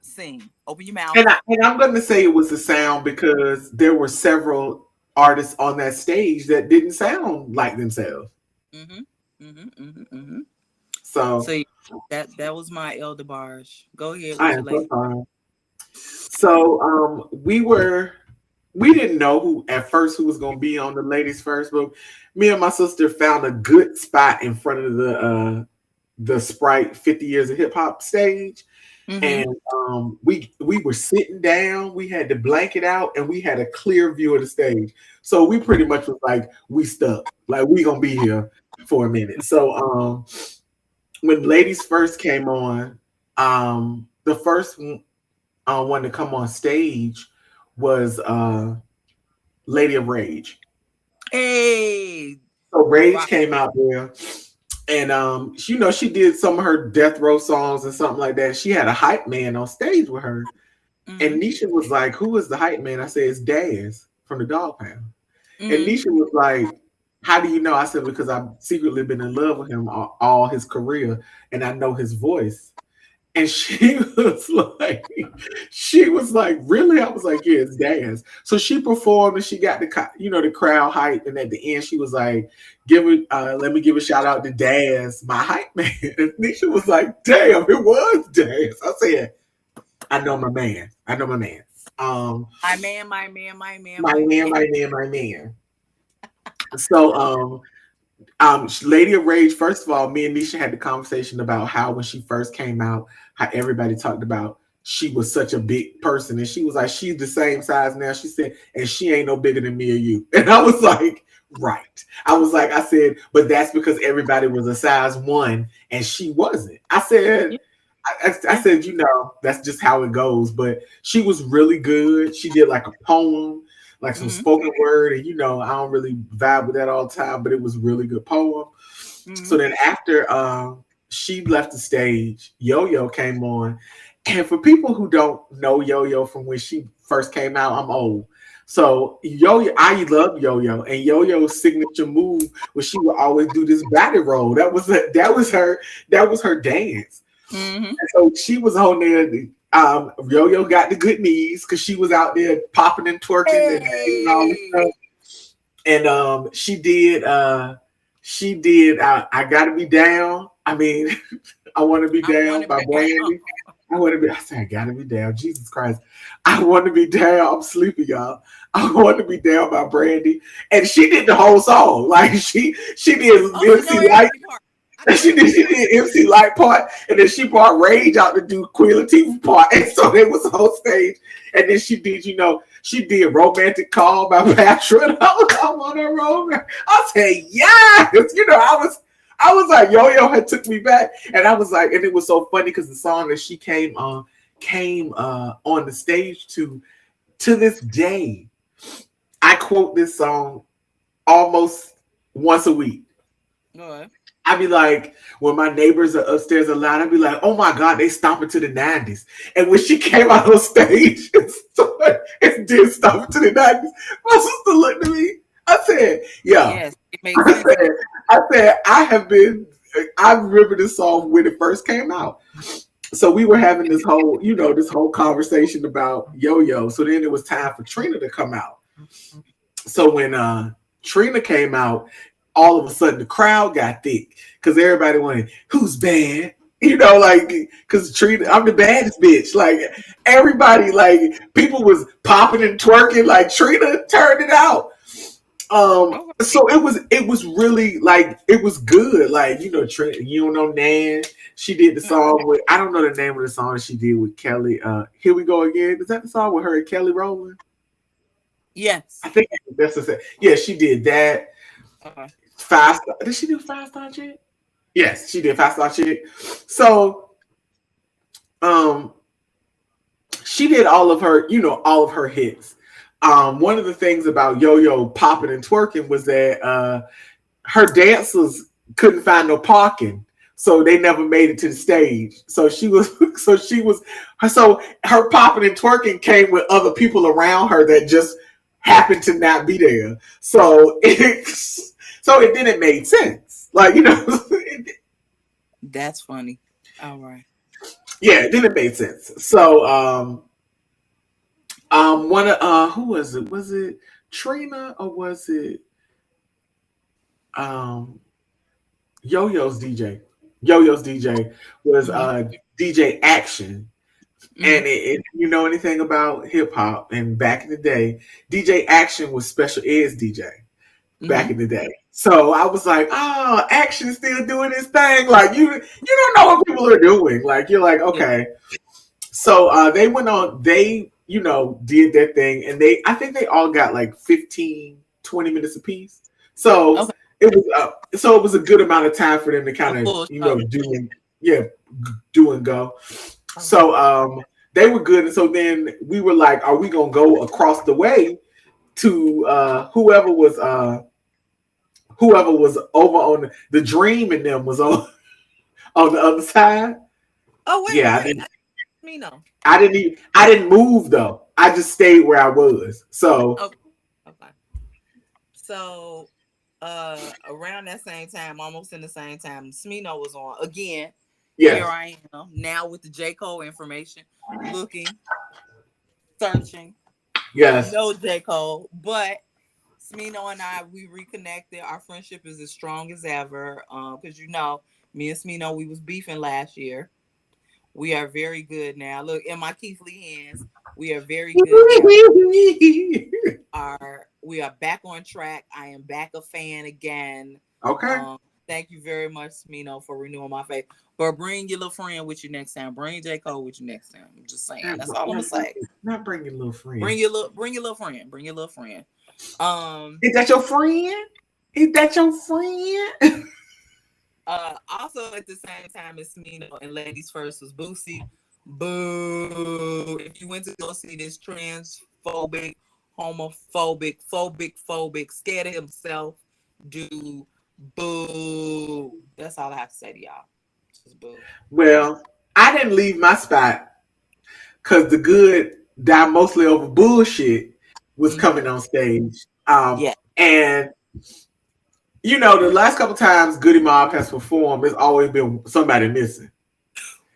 Sing. Open your mouth. And I'm going to say it was the sound because there were several artists on that stage that didn't sound like themselves. Mm-hmm. Mm-hmm. Mm-hmm. Mm-hmm. So So yeah, that was my Elder Barge. Go ahead I with your am so lady. sorry. So we didn't know who at first who was going to be on the ladies first, but me and my sister found a good spot in front of the Sprite 50 Years of Hip Hop stage. Mm-hmm. And we were sitting down, we had the blanket out, and we had a clear view of the stage. So we pretty much was like, we stuck, like we gonna be here for a minute. So when ladies first came on, the first one to come on stage was Lady of Rage. Hey, So Rage right. came out there, and she did some of her death row songs and something like that. She had a hype man on stage with her, Mm-hmm. and Nisha was like, "Who is the hype man?" I said, "It's Daz from the Dog Pound." And Mm-hmm. Nisha was like, "How do you know?" I said, "Because I've secretly been in love with him all his career, and I know his voice." And she was like, really? I was like, yeah, it's dance. So she performed and she got the crowd hype. And at the end, she was like, let me give a shout out to Daz, my hype man. And Nisha was like, damn, it was Daz. I said, I know my man. I know my man. Um, My man, my man, my man, my my man, man. my man, my man. So, Lady of Rage. First of all, me and Nisha had the conversation about how when she first came out, how everybody talked about she was such a big person, and she was like, she's the same size now. She said, and she ain't no bigger than me or you. And I was like, right. I said, but that's because everybody was a size one, and she wasn't. I said. Yeah, I yeah. said, that's just how it goes. But she was really good. She did like a poem, like some Mm-hmm. spoken word, and I don't really vibe with that all the time, but it was a really good poem. Mm-hmm. So then after she left the stage, Yo Yo came on. And for people who don't know Yo Yo from when she first came out, I'm old. So Yo Yo, I love Yo Yo, and Yo Yo's signature move was she would always do this body roll. That was her dance. Mm-hmm. And so she was on there. Yo Yo got the good knees because she was out there popping and twerking and doing all this Hey, stuff. And she did I Gotta Be Down. I mean, I Want to Be I want Down it by down. Brandy. I said, I gotta be down. Jesus Christ. I want to be down. I'm sleepy, y'all. I want to be down by Brandy. And she did the whole song. Like she did Oh, I know MC Light. everybody part. I know She did, everybody she part. did MC Light part, and then she brought Rage out to do Queen Latifah part, and so they was on stage. And then she did Romantic Call by Patra, and I'm on a romance. I said, yes, I was like, Yo Yo had took me back, and I was like, and it was so funny because the song that she came on the stage to this day, I quote this song almost once a week. Go ahead. I be like, when my neighbors are upstairs a lot, I'd be like, oh my God, they stomping to the 90s. And when she came out on stage and did stomp to the 90s, my sister looked at me. I said, yeah. Yes, it makes I sense said, again. I remember this song when it first came out. So we were having this whole conversation about Yo-Yo. So then it was time for Trina to come out. So when Trina came out, all of a sudden the crowd got thick because everybody wanted who's bad. Like because Trina, I'm the baddest bitch. Like everybody, like people was popping and twerking. Like Trina turned it out. Okay. So it was really like it was good. Like Trina, you don't know Nan. She did the Mm-mm. song with I don't know the name of the song she did with Kelly. Here we go again. Is that the song with her and Kelly Rowland? I Yes. think that's the yeah. She did that. Okay. Five Star. Did she do Five Star Chick? Yes, she did Five Star Chick. So um she did all of her hits. One of the things about Yo Yo popping and twerking was that her dancers couldn't find no parking. So they never made it to the stage. So her popping and twerking came with other people around her that just happened to not be there. So it didn't make sense. Like, That's funny. All right. yeah, it didn't make sense. So one of who was it? Was it Trina or was it um Yo-Yo's DJ? Yo-Yo's DJ was Mm-hmm. DJ Action. Mm-hmm. And if you know anything about hip hop and back in the day, DJ Action was Special Ed's DJ back Mm-hmm. in the day. So I was like, oh, Action's still doing his thing. Like you don't know what people are doing. Like you're like, Yeah. okay. So they went on, they, did their thing and I think they all got like 15, 20 minutes apiece. So Okay. it was a good amount of time for them to A kind of, full show. yeah, do and go. Okay. So they were good. And so then we were like, are we gonna go across the way to whoever was over on the dream and them was on on the other side? Oh, wait, Yeah, I wait. didn't Me know. I didn't move though. I just stayed where I was. So Okay. Okay. So around that same time, almost in the same time, Smino was on again. Here Yes. I am now with the J. Cole information, looking, searching. Yes. No J. Cole, but Smino and I, we reconnected. Our friendship is as strong as ever. Because me and Smino, we was beefing last year. We are very good now. Look, in my Keith Lee hands, we are very good now. We are back on track. I am back a fan again. Okay. Thank you very much, Smino, for renewing my faith. But bring your little friend with you next time. Bring J. Cole with you next time. I'm just saying. That's all I'm gonna say. Not bring your little friend. Bring your little friend. Bring your little friend. Is that your friend? Is that your friend? Also at the same time as Smino and Ladies First was Boosie. Boo! If you went to go see this transphobic, homophobic, phobic, scared of himself, dude, boo! That's all I have to say to y'all. Just boo. Well, I didn't leave my spot because the good die mostly over bullshit was coming on stage. Yeah. And the last couple times Goody Mob has performed, it's always been somebody missing.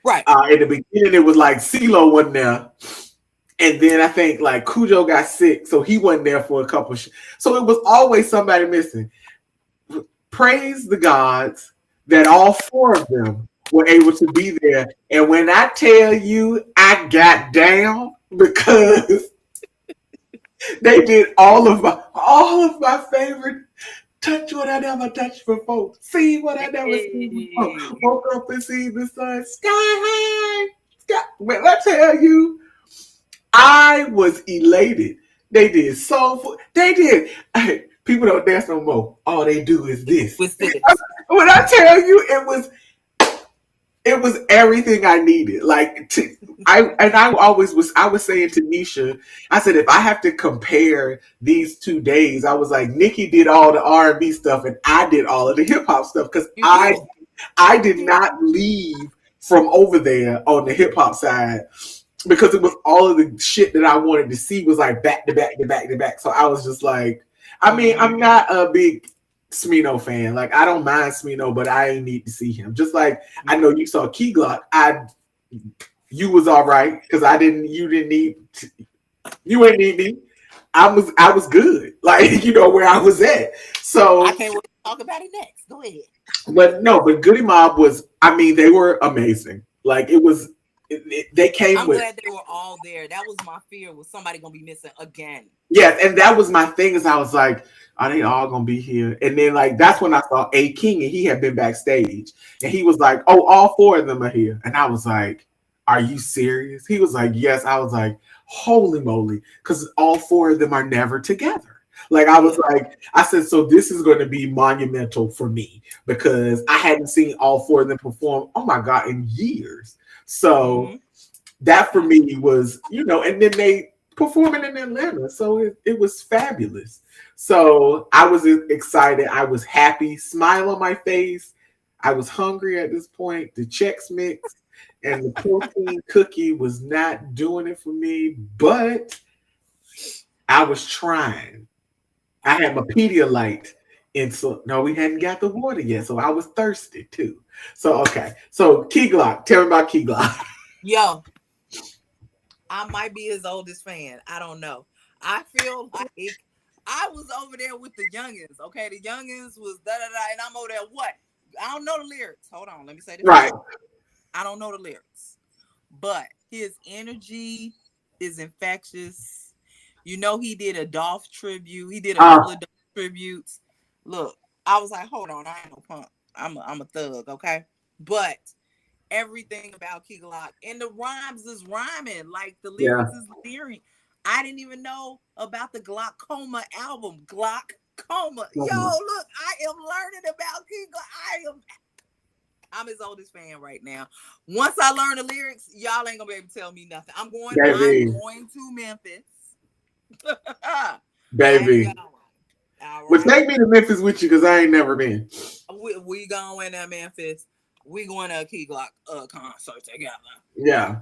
Right. In the beginning, it was like CeeLo wasn't there. And then I think like Cujo got sick, so he wasn't there for a couple. So it was always somebody missing. Praise the gods that all four of them were able to be there. And when I tell you, I got down because they did all of my favorite. Touch what I never touched before. See what I never seen before. Woke up and see the sun. Sky high. When I tell you, I was elated. They did soulful. They did. People don't dance no more. All they do is this. With this. When I tell you, it was everything I needed. I was saying to Nisha, I said if I have to compare these 2 days, I was like Nikki did all the R&B stuff and I did all of the hip hop stuff because I did not leave from over there on the hip hop side because it was all of the shit that I wanted to see was like back to back to back to back. So I was just like, I mean, I'm not a big Smino fan. Like I don't mind Smino, but I ain't need to see him. Just like I know you saw Key Glock. You was all right because you ain't need me. I was good. Like where I was at. So I can't wait to talk about it next. Go ahead. But Goody Mob was. I mean, they were amazing. Like it was. They came. I'm glad they were all there. That was my fear. Was somebody gonna be missing again? Yes, and that was my thing. Is I was like, are they all gonna be here? And then like that's when I saw A King, and he had been backstage, and he was like, oh, all four of them are here, and I was like, are you serious? He was like, yes. I was like, holy moly, because all four of them are never together. Like I was like, I said, so this is going to be monumental for me because I hadn't seen all four of them perform. Oh my god, in years. So that for me was, and then they performing in Atlanta, so it was fabulous. So I was excited. I was happy, smile on my face. I was hungry at this point. The Chex Mix and the protein cookie was not doing it for me, but I was trying. I had my Pedialyte, and so no, we hadn't got the water yet, so I was thirsty too. So okay, so Key Glock, tell me about Key Glock. Yo, I might be his oldest fan. I don't know. I feel like I was over there with the youngins. Okay, the youngins was da da da, and I'm over there. What? I don't know the lyrics. Hold on, let me say this. Right. I don't know the lyrics, but his energy is infectious. He did a Dolph tribute. He did a couple of Dolph tributes. Look, I was like, hold on, I ain't no punk. I'm a thug, okay? But everything about Key Glock and the rhymes is rhyming, like the lyrics is lyric. I didn't even know about the Glaucoma album. Glaucoma. Yo, look, I am learning about Key Glock. I'm his oldest fan right now. Once I learn the lyrics, y'all ain't gonna be able to tell me nothing. I'm going to Memphis. Baby. Well, take me to Memphis with you because I ain't never been. We going to Memphis. We going to a Key Glock concert together. Yeah.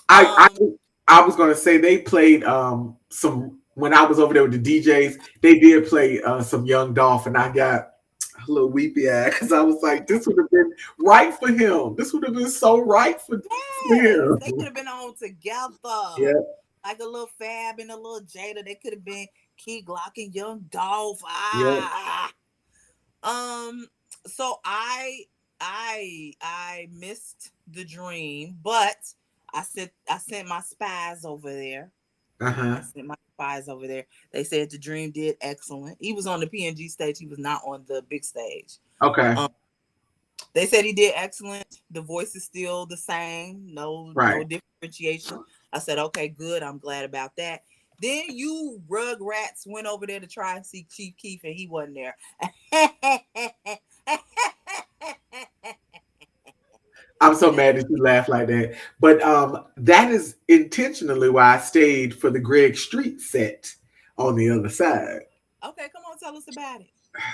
I was gonna say they played some when I was over there with the DJs. They did play some Young Dolph, and I got a little weepy eye because I was like, this would have been right for him. This would have been so right for Yes, they could him. have been on together. Yeah, Like a little Fab and a little Jada. They could have been Key Glock and Young Dolph. yeah. Um, so I missed the dream, but I sent my spies over there. I Uh-huh. sent my spies over there. They said the dream did excellent. He was on the PNG stage. He was not on the big stage. Okay. Um, they said he did excellent. The voice is still the same. No Right. differentiation. I said, okay, good. I'm glad about that. Then you rugrats went over there to try and see Chief Keef, and he wasn't there. I'm so mad that you laugh like that. But that is intentionally why I stayed for the Greg Street set on the other side. Okay, come on, tell us about it.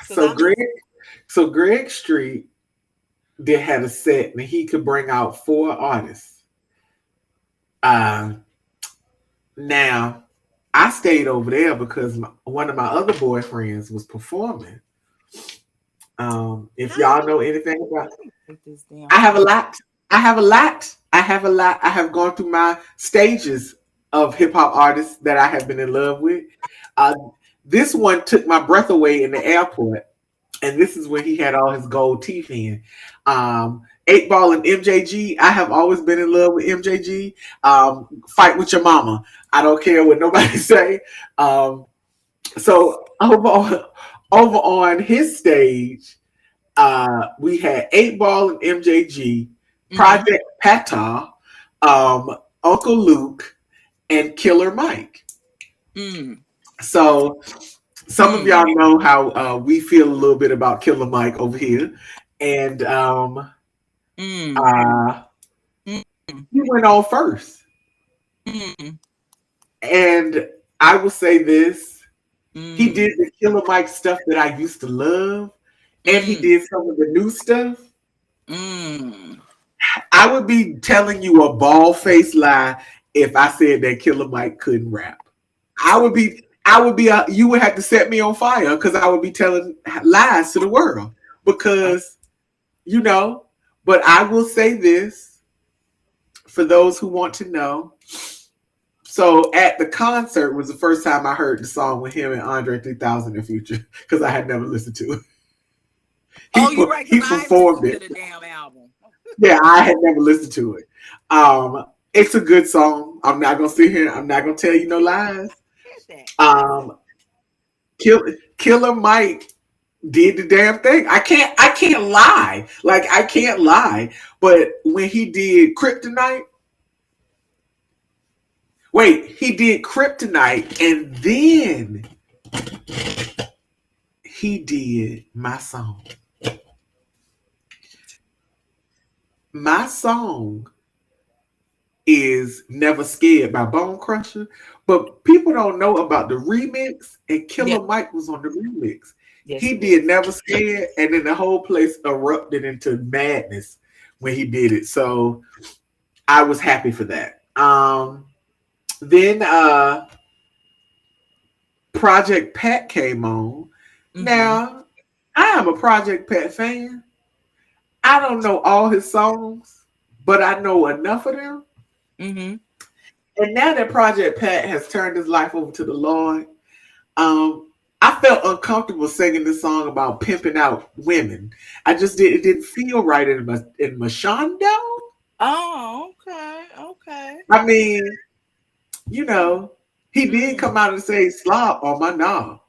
Cause So I Greg missed it. so Greg Street did had a set and he could bring out four artists. Uh, now I stayed over there because one of my other boyfriends was performing. If How do y'all you know anything about, let me write this down? I How have a do lot. I have a lot. I have a lot. I have gone through my stages of hip hop artists that I have been in love with. Uh, this one took my breath away in the airport, and this is when he had all his gold teeth in. Eight Ball and MJG. I have always been in love with MJG. Fight with your mama. I don't care what nobody say. So over on his stage, we had Eight Ball and MJG, mm-hmm. Project Patah, Uncle Luke, and Killer Mike. Mm, So some of mm, y'all know how we feel a little bit about Killer Mike over here, and mm, uh, mm, he went on first. mm, And I will say this: he did mm, the Killer Mike stuff that I used to love, and he mm, did some of the new stuff. mm. I would be telling you a bald faced lie if I said that Killer Mike couldn't rap. You would have to set me on fire because I would be telling lies to the world Oh, because, you know, but I will say this for those who want to know. So at the concert was the first time I heard the song with him and Andre 3000 in Future because I had never listened to it. oh, you're right, He because I ain't performed listened to it. the damn album. Yeah, I had never listened to it. It's a good song. I'm not gonna sit here. I'm not gonna tell you no lies. Here's that. Here's that. Um, Killer Mike did the damn thing. I can't lie. Like I can't lie. But when he did Kryptonite, wait, he did Kryptonite, and then he did my song. My song is Never Scared by Bone Crusher, but people don't know about the remix, and Yeah, Killer Mike was on the remix. yes, He he did was. Never Scared, and then the whole place erupted into madness when he did it. So I was happy for that. Then Project Pat came on. Mm-hmm. Now, I am a Project Pat fan. I don't know all his songs, but I know enough of them. Mm-hmm. And now that Project Pat has turned his life over to the Lord, I felt uncomfortable singing this song about pimping out women. I just did it didn't feel right in my shondo. Oh, okay, okay. I mean, you know, he did Mm. come out and say slop on my knob.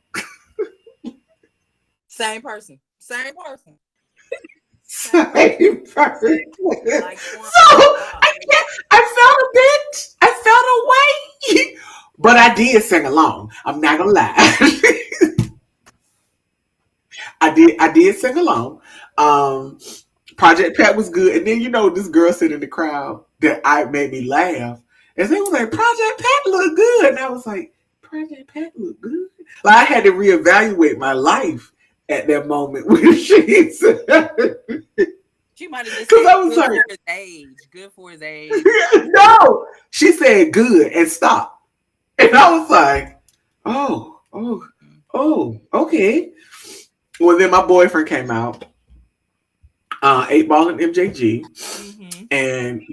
Same person. Same person. Same person. Same person. Like So cornbread and lard. I felt a bit, I felt a way. But I did sing along. I'm not gonna lie. I did sing along. Um, Project Pat was good, and then this girl sitting in the crowd that I made me laugh, and they was like, "Project Pat look good," and I was like, "Project Pat look good." Like I had to reevaluate my life at that moment when she said, because She might have just I said was good like, for his age. Good for his age. "No," she said, "Good," and stopped, and I was like, "Oh, oh, oh, okay." Well, then my boyfriend came out, 8 Ball and MJG, Mm-hmm. and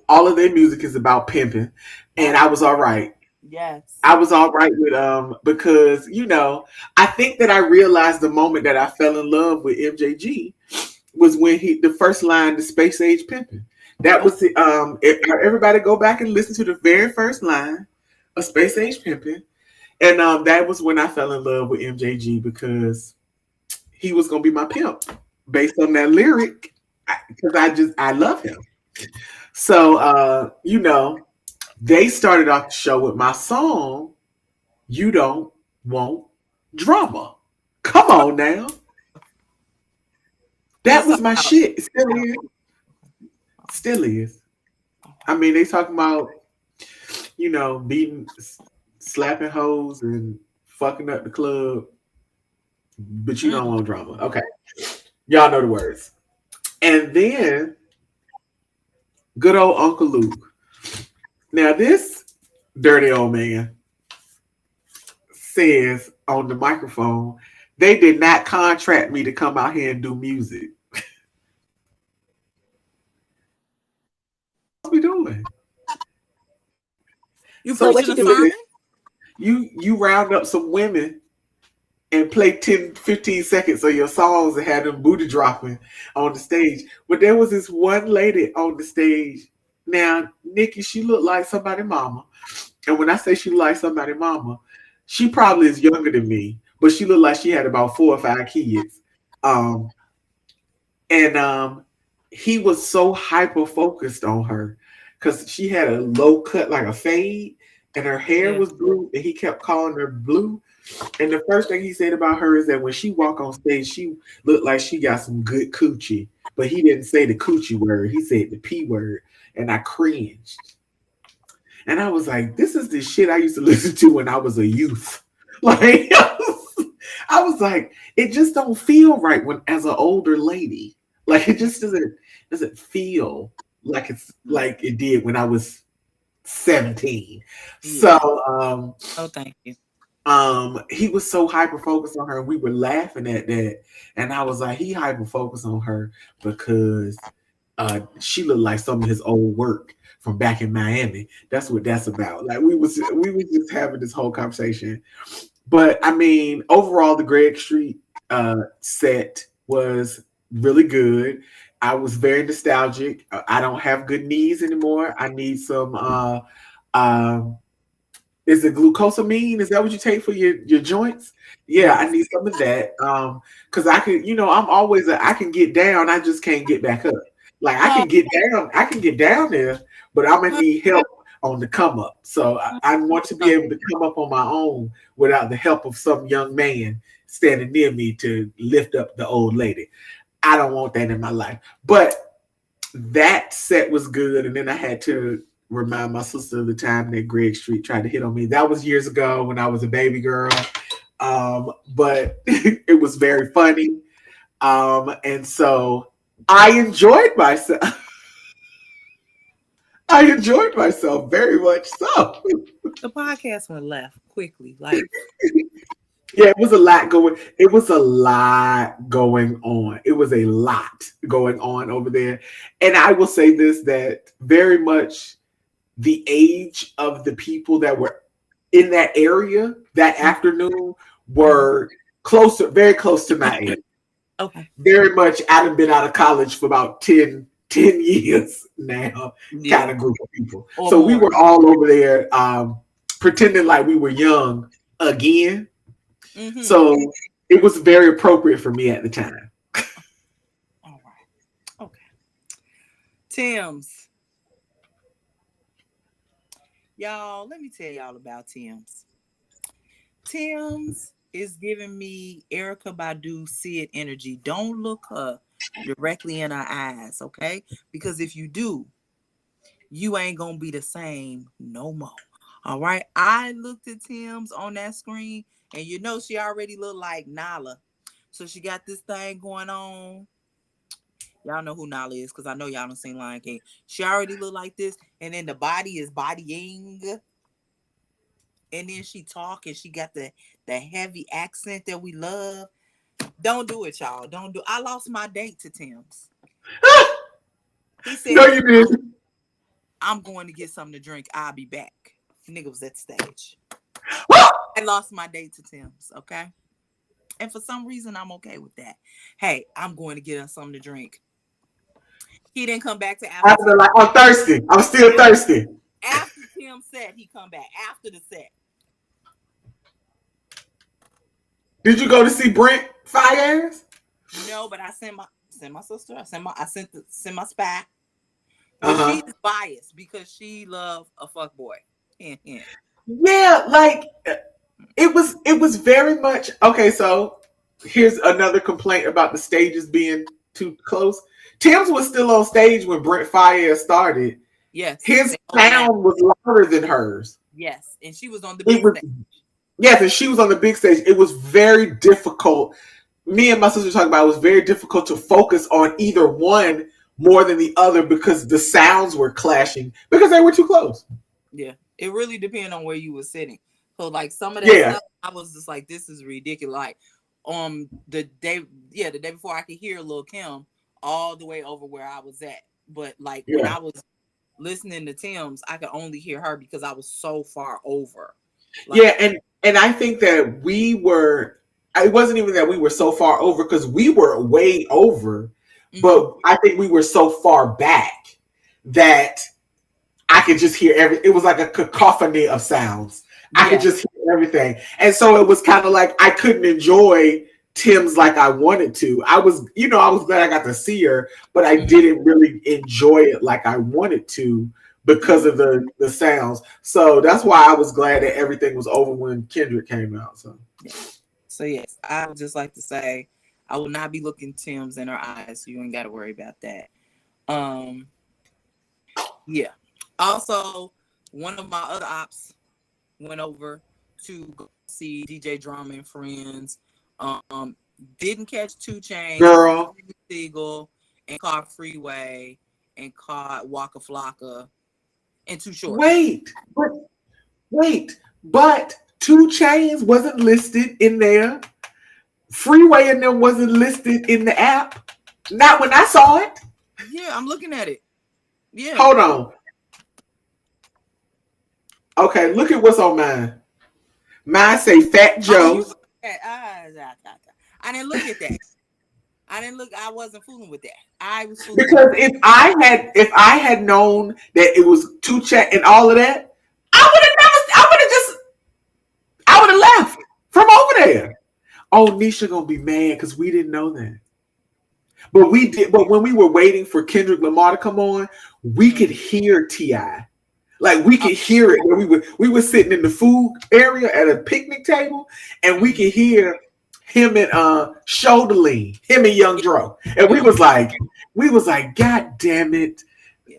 all of their music is about pimping, and Oh, I was all right. yes. I was all right with because I think that I realized the moment that I fell in love with MJG was when the first line, the space age pimping. That Oh, was everybody go back and listen to the very first line of space age pimping, and that was when I fell in love with MJG because he was gonna be my pimp based on that lyric because I love him. So they started off the show with my song "You Don't Want Drama." Come on now, what that song? was my Oh, shit. It still oh, is. oh, Still is. all I right. mean, they talking about beating, slapping hoes and fucking up the club, but you don't Mm. want drama. Okay, y'all know the words. And then good old Uncle Luke. Now this dirty old man says on the microphone, they did not contract me to come out here and do music. What we doing? You So preaching what a you do is sermon? you round up some women and play 10, 15 seconds of your songs and have them booty dropping on the stage. But there was this one lady on the stage. Now, Nikki, she looked like somebody mama. And when I say she looked like somebody mama, she probably is younger than me, but she looked like she had about 4 or 5 kids. Um, and he was so hyper focused on her because she had a low cut, like a fade, and her hair Yeah. was blue, and he kept calling her blue. And the first thing he said about her is that when she walked on stage, she looked like she got some good coochie. But he didn't say the coochie word. He said the P word. And I cringed. And I was like, this is the shit I used to listen to when I was a youth. Like I was like, it just don't feel right when as an older lady. Like it just doesn't feel like it's Mm. like it did when I was 17. So Yeah. Oh, thank you. he was so hyper focused on her, and we were laughing at that. And I was like, he hyper focused on her because she looked like some of his old work from back in Miami. That's what that's about. Like we was just having this whole conversation. But I mean, overall the Greg Street set was really good. I was very nostalgic. I don't have good knees anymore. I need some um is it glucosamine? Is that what you take for your joints? Yeah, I Yes. need some of that. Because I could, I'm always I can get down, I just can't get back up. Like Oh, I can get down there, but I'm gonna need help on the come up. So I want to be able to come up on my own without the help of some young man standing near me to lift up the old lady. I don't want that in my life. But that set was good, and then I had to remind my sister of the time that Greg Street tried to hit on me. That was years ago when I was a baby girl, but it was very funny, and so I enjoyed myself. I enjoyed myself very much so. the podcast went left quickly. Like, Yeah, it was a lot going. It was a lot going on. It was a lot going on over there, and I will say this: that very much the age of the people that were in that area that mm, afternoon mhm. were closer, very close to my age. Okay. Very much, I've been out of college for about 10 years now, kind Yeah. of group of people. Or So we more. were all over there pretending like we were young again. Mm-hmm. So it was very appropriate for me at the time. All right. Okay. Tim's. Y'all, let me tell y'all about Tim's. Tim's is giving me Erica Badu Sid energy. Don't look her directly in her eyes, okay? Because if you do, you ain't gonna be the same no more. All right. I looked at Tim's on that screen, and she already looked like Nala. So she got this thing going on. Y'all know who Nala is because I know y'all don't seen Lion King. She already look like this, and then the body is bodying, and then she talk and she got the heavy accent that we love. Don't do it, y'all. Don't do. I lost my date to Tim's. He No, said, you didn't. I'm going to get something to drink. I'll be back. Nigga was at the stage. I lost my date to Tim's, okay? And for some reason, I'm okay with that. Hey, I'm going to get us something to drink. He didn't come back to after After Tim. like, I'm thirsty. I'm still thirsty. After Tim said he come back. After the set. Did you go to see Brent Fires? No, but I sent my sister. Sent my spy. Uh But huh. she's biased because she loved a fuck boy. Yeah, like it was very much okay. So here's another complaint about the stages being too close. Tim's was still on stage when Brent Fires started. Yes, His they overlap. sound was louder than hers. Yes, and she was on the It big was stage. yes, and she was on the big stage. It was very difficult. Me and my sister were talking about it was very difficult to focus on either one more than the other because the sounds were clashing because they were too close. Yeah, it really depends on where you were sitting. So like some of that Yeah, stuff, I was just like, this is ridiculous. Like the day, yeah, the day before I could hear Lil Kim all the way over where I was at. But like when yeah, I was listening to Tim's, I could only hear her because I was so far over. yeah, Like, and I think that we were. It wasn't even that we were so far over because we were way over, mm-hmm, but I think we were so far back that I could just hear every. It was like a cacophony of sounds. I could yeah, just hear everything, and so it was kind of like I couldn't enjoy Tim's like I wanted to. I was glad I got to see her, but I mm-hmm, didn't really enjoy it like I wanted to because mm-hmm. of the sounds. So that's why I was glad that everything was over when Kendrick came out. So Yeah. So yes, I would just like to say I will not be looking Tim's in her eyes. So you ain't got to worry about that. Um, yeah. Also, one of my other ops went over to go see DJ Drama and Friends. Um, didn't catch Two Chains, girl, Siegel, and caught Freeway, and caught Waka Flocka, and Too Short. wait, but wait, but Two Chains wasn't listed in there. Freeway and them wasn't listed in the app. Not when I saw it. Yeah, I'm looking at it. Yeah. Hold on. Okay, look at what's on mine. Mine say Fat Oh, you Joe. look at I didn't look at that. I didn't look. I wasn't fooling with that. I was fooling with Because the fact. if I had known that it was two chat and all of that, I would have left from over there. Oh, Nisha gonna be mad because we didn't know that. But we did. But when we were waiting for Kendrick Lamar to come on, we could hear Ti. Like we Oh, could hear it. We were sitting in the food area at a picnic table, and we mhm. could hear him and Shoulder Lean, him and Young Yeah, Dro, and young Dro. we was like, God damn it, Yeah,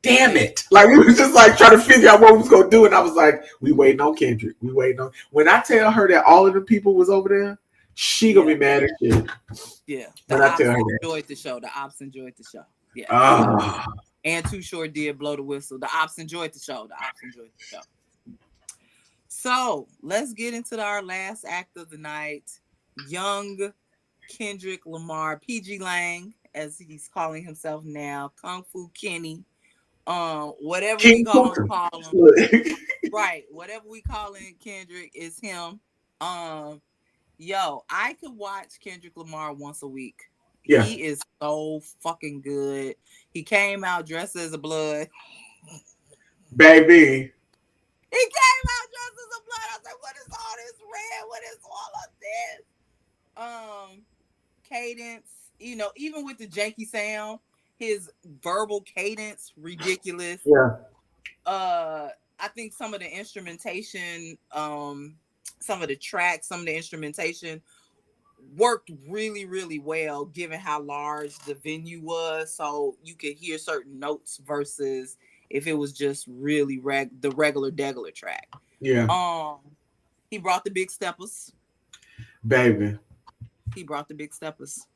damn yeah, it! Like we was just like trying to figure out what we was gonna do, and I was like, we waiting on Kendrick. We waiting on. When I tell her that all of the people was over there, she gonna yeah, be mad as shit. yeah. The When I tell ops her that, enjoyed the show. The ops enjoyed the show. Yeah. So ah, and Too Short did blow the whistle. The ops enjoyed the show. The ops enjoyed the show. So let's get into our last act of the night. Young Kendrick Lamar, PG Lang, as he's calling himself now, Kung Fu Kenny. Whatever we King gonna Kunta. call him, right? Whatever we calling Kendrick is him. Um, Yo, I could watch Kendrick Lamar once a week. Yeah, He is so fucking good. He came out dressed as a blood. baby. He came out dressed as a blood. I was like, what is all this red? What is all of this? Cadence, even with the janky sound, his verbal cadence, ridiculous. Yeah. I think some of the instrumentation, some of the tracks, some of the instrumentation worked really, really well given how large the venue was. So you could hear certain notes versus if it was just really the regular degular track. Yeah, Um, he brought the big steppers. baby. He brought the big steppers.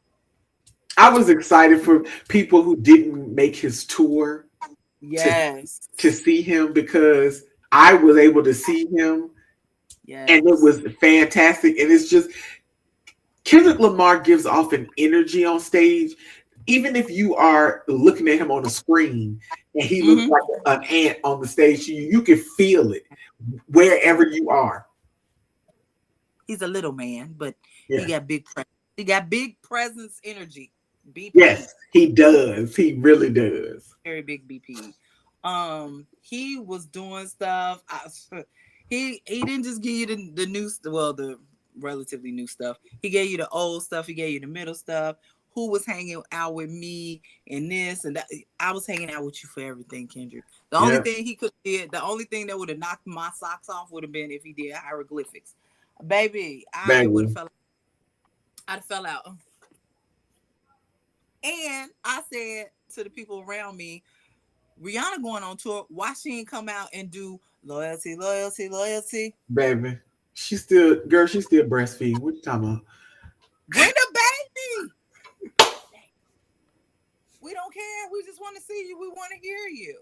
I was excited for people who didn't make his tour to Yes. to see him because I was able to see him and it Yes. was fantastic. And it's just Kendrick Lamar gives off an energy on stage, even if you are looking at him on the screen and he looks Mm-hmm. like an ant on the stage, you can feel it wherever you are. He's a little man, but he Yeah. got big presence. He got big presence energy. BP. Yes, he does. He really does. Very big BP. He was doing stuff. He didn't just give you the new, well, the relatively new stuff. He gave you the old stuff. He gave you the middle stuff. Who was hanging out with me and this and that? I was hanging out with you for everything, Kendrick. The only Yeah, thing he could did, the only thing that would have knocked my socks off would have been if he did hieroglyphics. Baby, I would have baby. fell. I'd fell out. And I said to the people around me, Rihanna going on tour. Why she ain't come out and do loyalty, loyalty, loyalty? Baby. She's still, girl, she's still breastfeeding. What you talking about? Bring the baby. We don't care. We just want to see you. We want to hear you.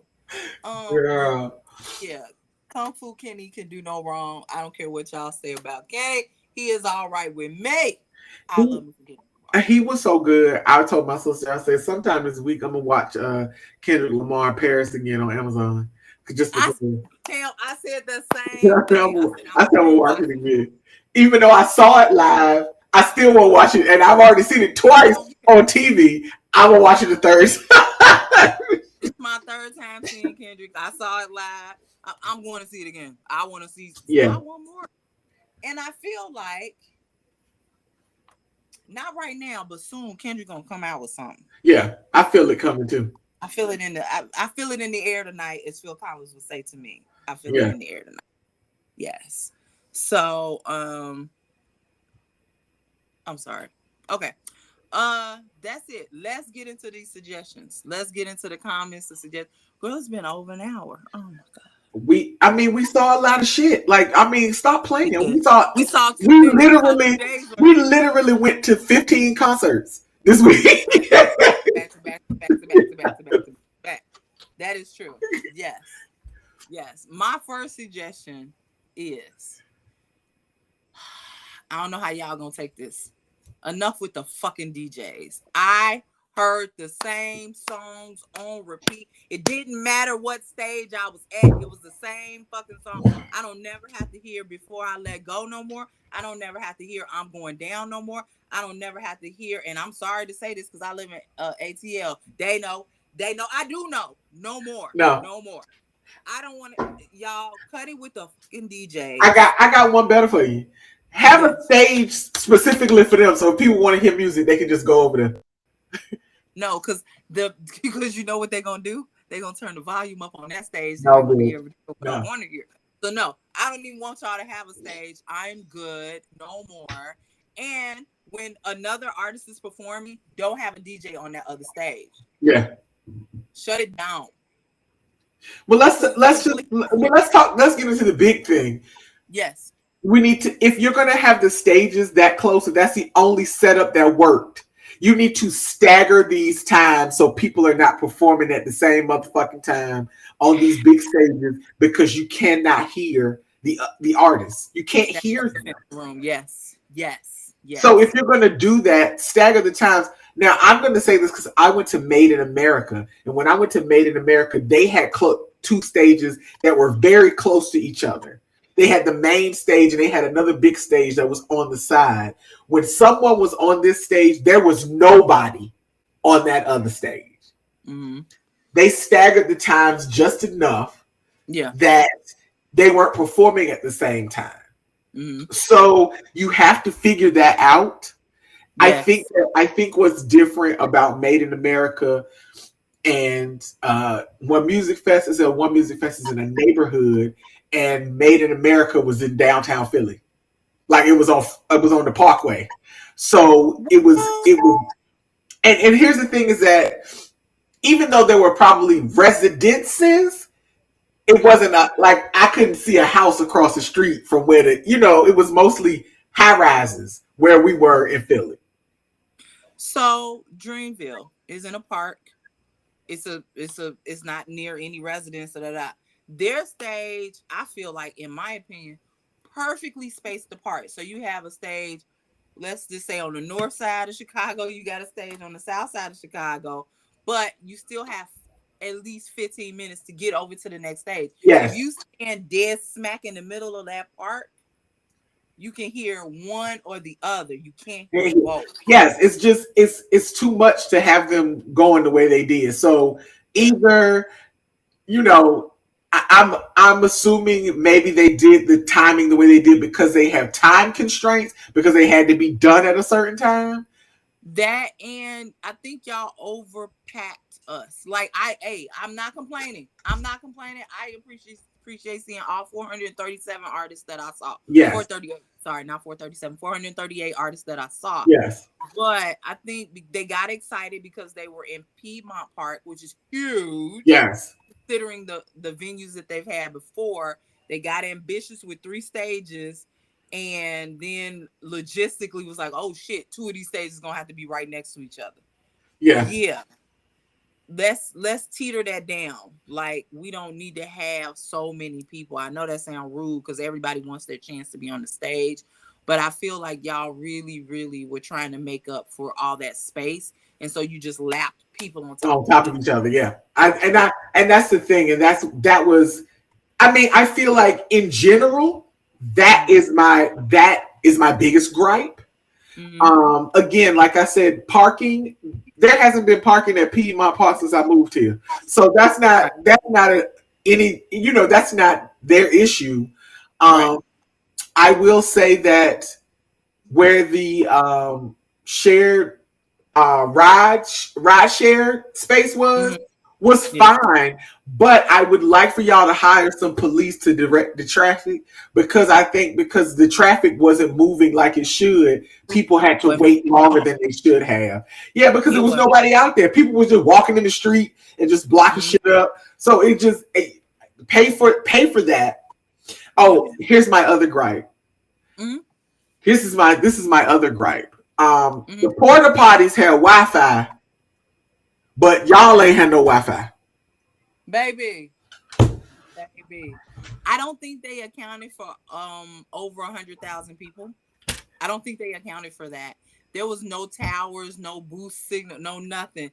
Um, Girl. yeah. Kung Fu Kenny can do no wrong. I don't care what y'all say about Kay. He is all right with me. I He, love me for Kendrick Lamar. he was so good. I told my sister, I said, sometime this week I'm gonna watch Kendrick Lamar Paris again on Amazon. Just I because I said the I same thing. I said said I'm I'm gonna gonna watch watch it it. again. Even though I saw it live, I still won't watch it. And I've already seen it I twice don't care. on TV. I will watch it the third time. It's my third time seeing Kendrick. I saw it live. I'm going to see it again. I want to see. Yeah, I want more. And I feel like not right now, but soon Kendrick gonna come out with something. yeah. I feel it coming too. I feel it in the. I feel it in the air tonight, as Phil Collins would say to me. I feel it Yeah. in the air tonight. Yes. So I'm sorry. Okay. That's it. Let's get into these suggestions. Let's get into the comments to suggest. Girl, it's been over an hour. Oh my god. We saw a lot of shit. Like, I mean, stop We playing. did. We saw, We saw we 2 days. We saw 2 literally, days worth. we literally went to 15 concerts this week. Back to back, back to back to back to back to back to back to back. That is true. Yes. Yes. My first suggestion is I don't know how y'all gonna take this. Enough with the fucking DJs. I heard the same songs on repeat. It didn't matter what stage I was at. It was the same fucking song. I don't never have to hear Before I Let Go no more. I don't never have to hear I'm Going Down no more. I don't never have to hear, and I'm sorry to say this because I live in ATL. They know. They know. I do know. No more. No, No more. I don't want to. Y'all cut it with the fucking I DJs. got, I got one better for you. Have a Yes. stage specifically for them, so if people want to hear music, they can just go over there. No, because you know what they're gonna do? They're gonna turn the volume up on that stage and No, they're gonna dude. hear what I No. want to hear. So no, I don't even want y'all to have a stage. I'm good, no more. And when another artist is performing, don't have a DJ on that other stage. Yeah. Shut it down. Well, Complete. let's talk. Let's get into the big thing. Yes. We need to, if you're going to have the stages that close, if that's the only setup that worked, you need to stagger these times so people are not performing at the same motherfucking time on these big stages because you cannot hear the artists. You can't That hear them. room. Yes. Yes. So if Yes. you're going to do that, stagger the times. Now, I'm going to say this because I went to Made in America. And when I went to Made in America, they had two stages that were very close to each other. They had the main stage and they had another big stage that was on the side. When someone was on this stage, there was nobody on that other stage. Mm-hmm. They staggered the times just enough Yeah. that they weren't performing at the same time. Mm-hmm. So you have to figure that out. Yes. I think what's different about Made in America and One Music Fest is that One Music Fest is in a neighborhood, and Made in America was in downtown Philly, like it was on the Parkway. So it was, and here's the thing is that even though there were probably residences, it wasn't like I couldn't see a house across the street from where it was mostly high rises where we were in Philly. So Dreamville is in a park. It's not near any residence. Their stage, I feel like, in my opinion, perfectly spaced apart. So you have a stage let's just say on the north side of Chicago, you got a stage on the south side of Chicago, but you still have at least 15 minutes to get over to the next stage. If Yes. you stand dead smack in the middle of that park, you can hear one or the other. You can't hear both. Yes, it's just it's too much to have them going the way they did. So Yeah. either, you know, I'm assuming maybe they did the timing the way they did because they have time constraints because they had to be done at a certain time. That, and I think y'all overpacked us. Like I'm not complaining. I'm not complaining. I appreciate seeing all 437 artists that I saw. Yes. 438. Sorry, not 437. 438 artists that I saw. Yes. But I think they got excited because they were in Piedmont Park, which is huge Yes. considering the venues that they've had before. They got ambitious with 3 stages, and then logistically was like, oh shit, 2 of these stages gonna have to be right next to each other. Yeah. Yeah, let's teeter that down. Like, we don't need to have so many people. I know that sounds rude because everybody wants their chance to be on the stage, but I feel like y'all really were trying to make up for all that space, and so you just lapped people on top On of top each of other. each other. Yeah. And that's the thing, and that was. I mean, I feel like in general, that is my biggest gripe. Mm-hmm. Again, like I said, parking. There hasn't been parking at Piedmont Park since I moved here, so Right. that's not any, that's not their issue. Right. Um, I will say that where the shared ride share space Mm-hmm. was Yeah. fine, but I would like for y'all to hire some police to direct the traffic because I think because the traffic wasn't moving like it should, people had to Well, wait longer than they should have. Yeah, because there it was was. nobody out there. People were just walking in the street and just blocking Mm-hmm. shit up. So it just pay for that. Yeah. Oh, here's my other gripe. Mm-hmm. This is my other gripe. Mm-hmm. The porta potties had Wi-Fi, but y'all ain't had no Wi-Fi. Baby. Baby. I don't think they accounted for over 100,000 people. I don't think they accounted for that. There was no towers, no boost signal, no nothing.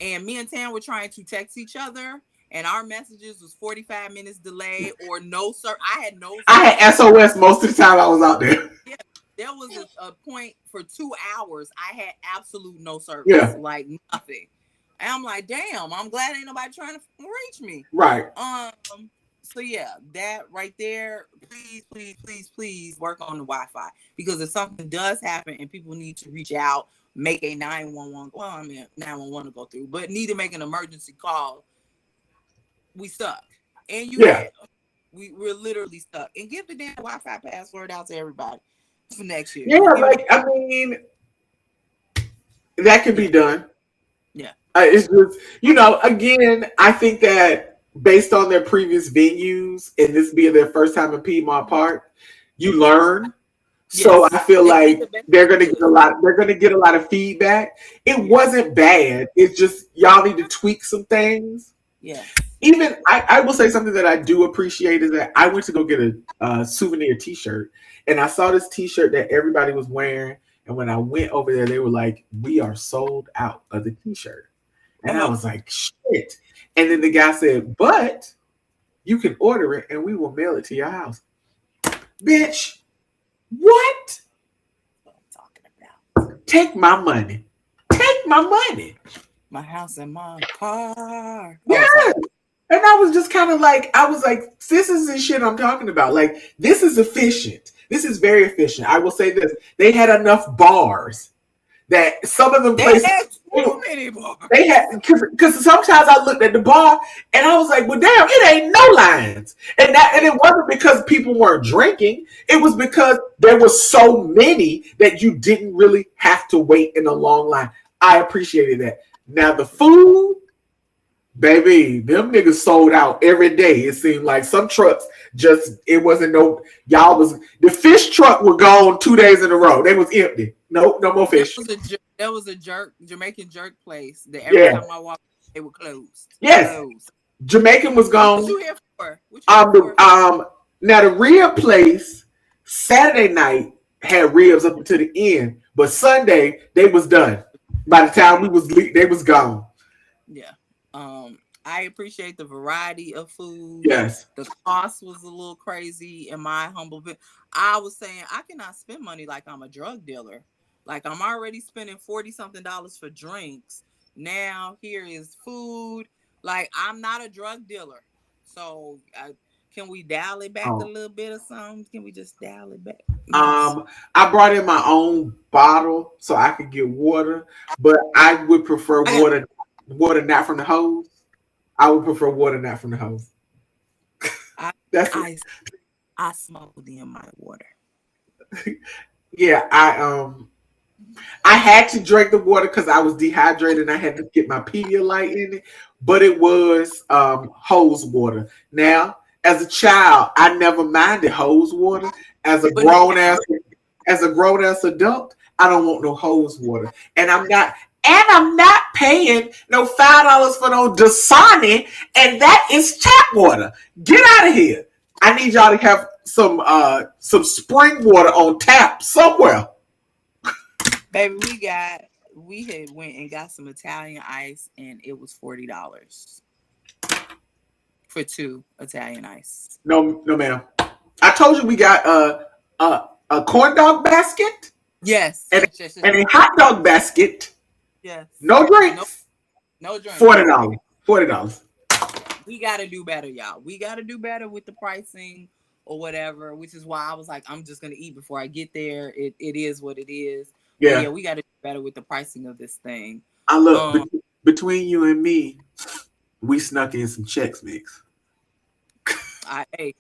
And me and Tam were trying to text each other, and our messages was 45 minutes delayed or no sir. I had no I had service. SOS most of the time I was out there. Yeah, there was a point for 2 hours. I had absolute no service, Yeah, like nothing. And I'm like, damn, I'm glad ain't nobody trying to reach me. right. So yeah, that right there, please work on the Wi-Fi, because if something does happen and people need to reach out, make a 911. Well, I mean 911 to go through, but need to make an emergency call. We stuck, and you Yeah, have. We're literally stuck. And give the damn Wi-Fi password out to everybody for next year. yeah. Just give it. Like I mean, that can be Yeah, done. yeah. It's just again, I think that based on their previous venues and this being their first time in Piedmont Park, you learn. So I Yes, feel they did the like best they're they gonna get could. a lot. They're gonna get a lot of feedback. It Yeah, wasn't bad. It's just y'all need to tweak some things. yes. Even I will say something that I do appreciate is that I went to go get a souvenir T-shirt, and I saw this T-shirt that everybody was wearing. And when I went over there, they were like, "We are sold out of the T-shirt," and I Uh-huh. was like, "Shit!" And then the guy said, "But you can order it, and we will mail it to your house." Bitch, what? What I'm talking about. Take my money. Take my money. My house and my car. Oh, Yeah. sorry. And I was just kind of like, I was like, this is the shit I'm talking about. Like, this is efficient. This is very efficient. I will say this. They had enough bars that some of them They places, had too many they had, bars. because sometimes I looked at the bar and I was like, well, damn, it ain't no lines. And it wasn't because people weren't drinking. It was because there were so many that you didn't really have to wait in a long line. I appreciated that. Now, the food, baby, them niggas sold out every day. It seemed like some trucks just it wasn't no y'all was the fish truck were gone 2 days in a row. They was empty. No more fish. There was a Jamaican jerk place that every Yeah. time I walked, they were closed. Yes. Closed. Jamaican was What gone. you here for? What you here for? Now the rib place Saturday night had ribs up until the end, But Sunday they was done. By the time they was gone. Yeah. I appreciate the variety of food. Yes. The cost was a little crazy in my humble bit. I was saying I cannot spend money like I'm a drug dealer. Like I'm already spending 40 something dollars for drinks. Now here is food. Like I'm not a drug dealer. So can we dial it back a Oh. little bit or something? Can we just dial it back? Yes. I brought in my own bottle so I could get water, but I would prefer I got water not from the hose. I would prefer water not from the hose. I That's it. I I smuggled in my water. Yeah, I had to drink the water because I was dehydrated and I had to get my Pedialyte in it, but it was hose water. Now, as a child, I never minded hose water. As a But grown ass adult, I don't want no hose water, and I'm not paying no $5 for no Dasani, and that is tap water. Get out of here! I need y'all to have some spring water on tap somewhere. baby, we had went and got some Italian ice and it was $40 for two Italian ice. No, no, ma'am. I told you we got a corn dog basket Yes, and yes, yes, yes, and a hot dog basket. yes. No No, drinks. no drinks. $40. $40. Yeah, we gotta do better, y'all. We gotta do better with the pricing or whatever, which is why I was like, I'm just gonna eat before I get there. It is what it is. But Yeah. yeah, we gotta do better with the pricing of this thing. I look Um, between you and me, we snuck in some checks mix. I hey,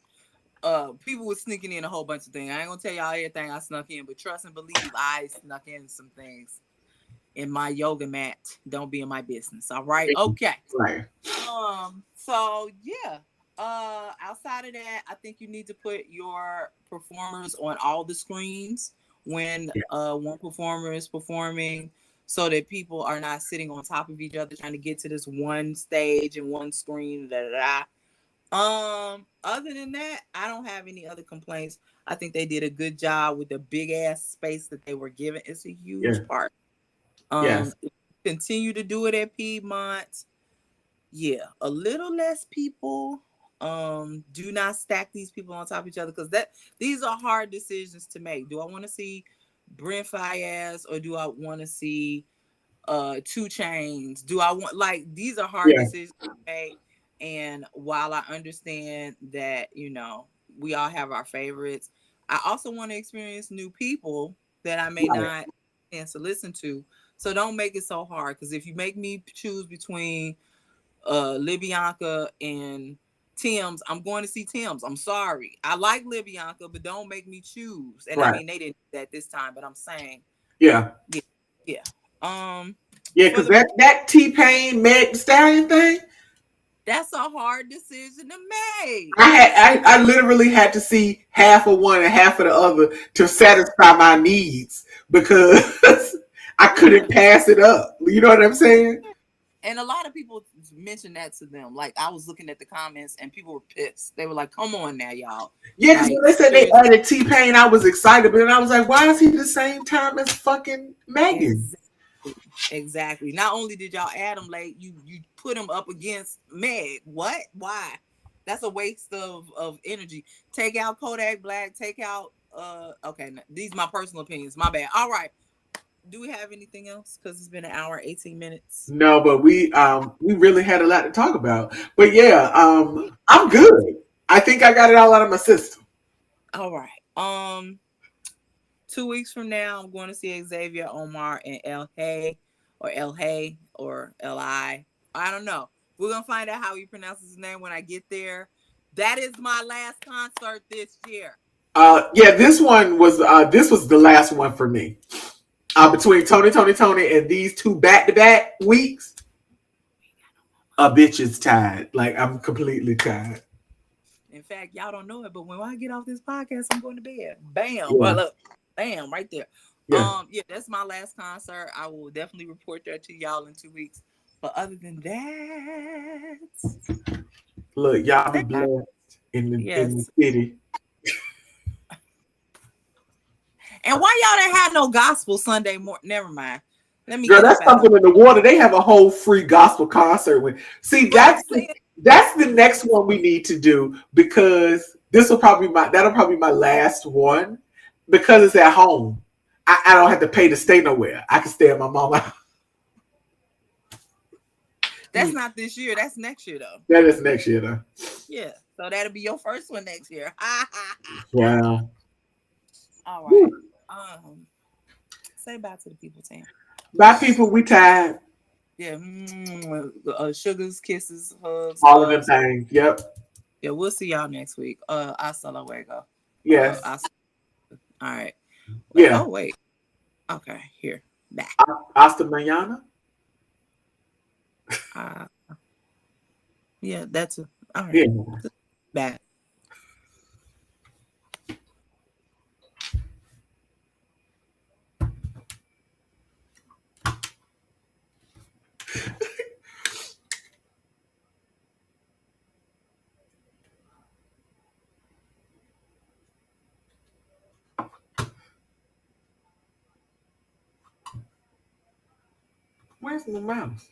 people were sneaking in a whole bunch of things. I ain't gonna tell y'all everything I snuck in, but trust and believe I snuck in some things in my yoga mat. Don't be in my business. All right. Okay. Right. So yeah. Outside of that, I think you need to put your performers on all the screens when Yeah. one performer is performing so that people are not sitting on top of each other trying to get to this one stage and one screen. Da, da, da. Other than that, I don't have any other complaints. I think they did a good job with the big ass space that they were given. It's a Yeah. huge park. Yes. Continue to do it at Piedmont. Yeah, a little less people. Do not stack these people on top of each other because that these are hard decisions to make. Do I want to see Brent Fayez or do I want to see 2 Chainz? Do I want like these are hard Yeah. decisions to make. And while I understand that, we all have our favorites, I also want to experience new people that I may Right. not chance to listen to. So don't make it so hard. Because if you make me choose between Libyanka and Tim's, I'm going to see Tim's. I'm sorry. I like Libyanka, but don't make me choose. And I Right. mean they didn't do that this time, but I'm saying, Yeah. yeah, yeah. Yeah, For because the that T-Pain Meg Thee Stallion thing, That's a hard decision to make. I literally had to see half of one and half of the other to satisfy my needs because I couldn't pass it up. You know what I'm saying? And a lot of people mentioned that to them. Like I was looking at the comments and people were pissed. They were like, "Come on now, y'all!" Yeah, because Like when they said they seriously, added T-Pain, I was excited, but then I was like, why is he the same time as fucking Megan? exactly, exactly. Not only did y'all add them late, you put them up against Meg. What? Why? That's a waste of energy. Take out Kodak Black. Take out. Okay, these are my personal opinions. My bad. All right. Do we have anything else? Because it's been an hour, 18 minutes. No, but we really had a lot to talk about. But yeah, We I'm good. I think I got it all out of my system. All right. 2 weeks from now, I'm going to see Xavier Omar in El Hay or El Hay or Li. I don't know. We're gonna find out how he pronounces his name when I get there. That is my last concert this year. Yeah, this was the last one for me. Between Tony, and these two back-to-back weeks, a bitch is tired. Like I'm completely tired. In fact, y'all don't know it, but when I get off this podcast, I'm going to bed. Bam. Yeah, Well, look, bam, right there. yeah. Yeah, that's my last concert. I will definitely report that to y'all in 2 weeks. But other than that, Look, y'all be that blessed in the yes. city. And why y'all didn't have no gospel Sunday morning? Never mind. Let me Girl, get that's up out of something in the water. They have a whole free gospel concert with. See, But I'm saying, that's the next one we need to do because that'll probably be my last one because it's at home. I don't have to pay to stay nowhere. I can stay at my mama's house. that's not this year. That's next year, though. That is next year though. Yeah. So that'll be your first one next year. Wow. All right. Woo. Say bye to the people, Tam. Bye people, we tired. Yeah. Sugars, kisses, hugs, All of them loves. things. Yep. Yeah, we'll see y'all next week. Hasta luego. Yes. Hasta, all right. Wait. Yeah. Oh, wait. Okay. Here. Back. Hasta mañana. Uh, yeah, that's it. All right. Yeah. Back. Where's my mouse?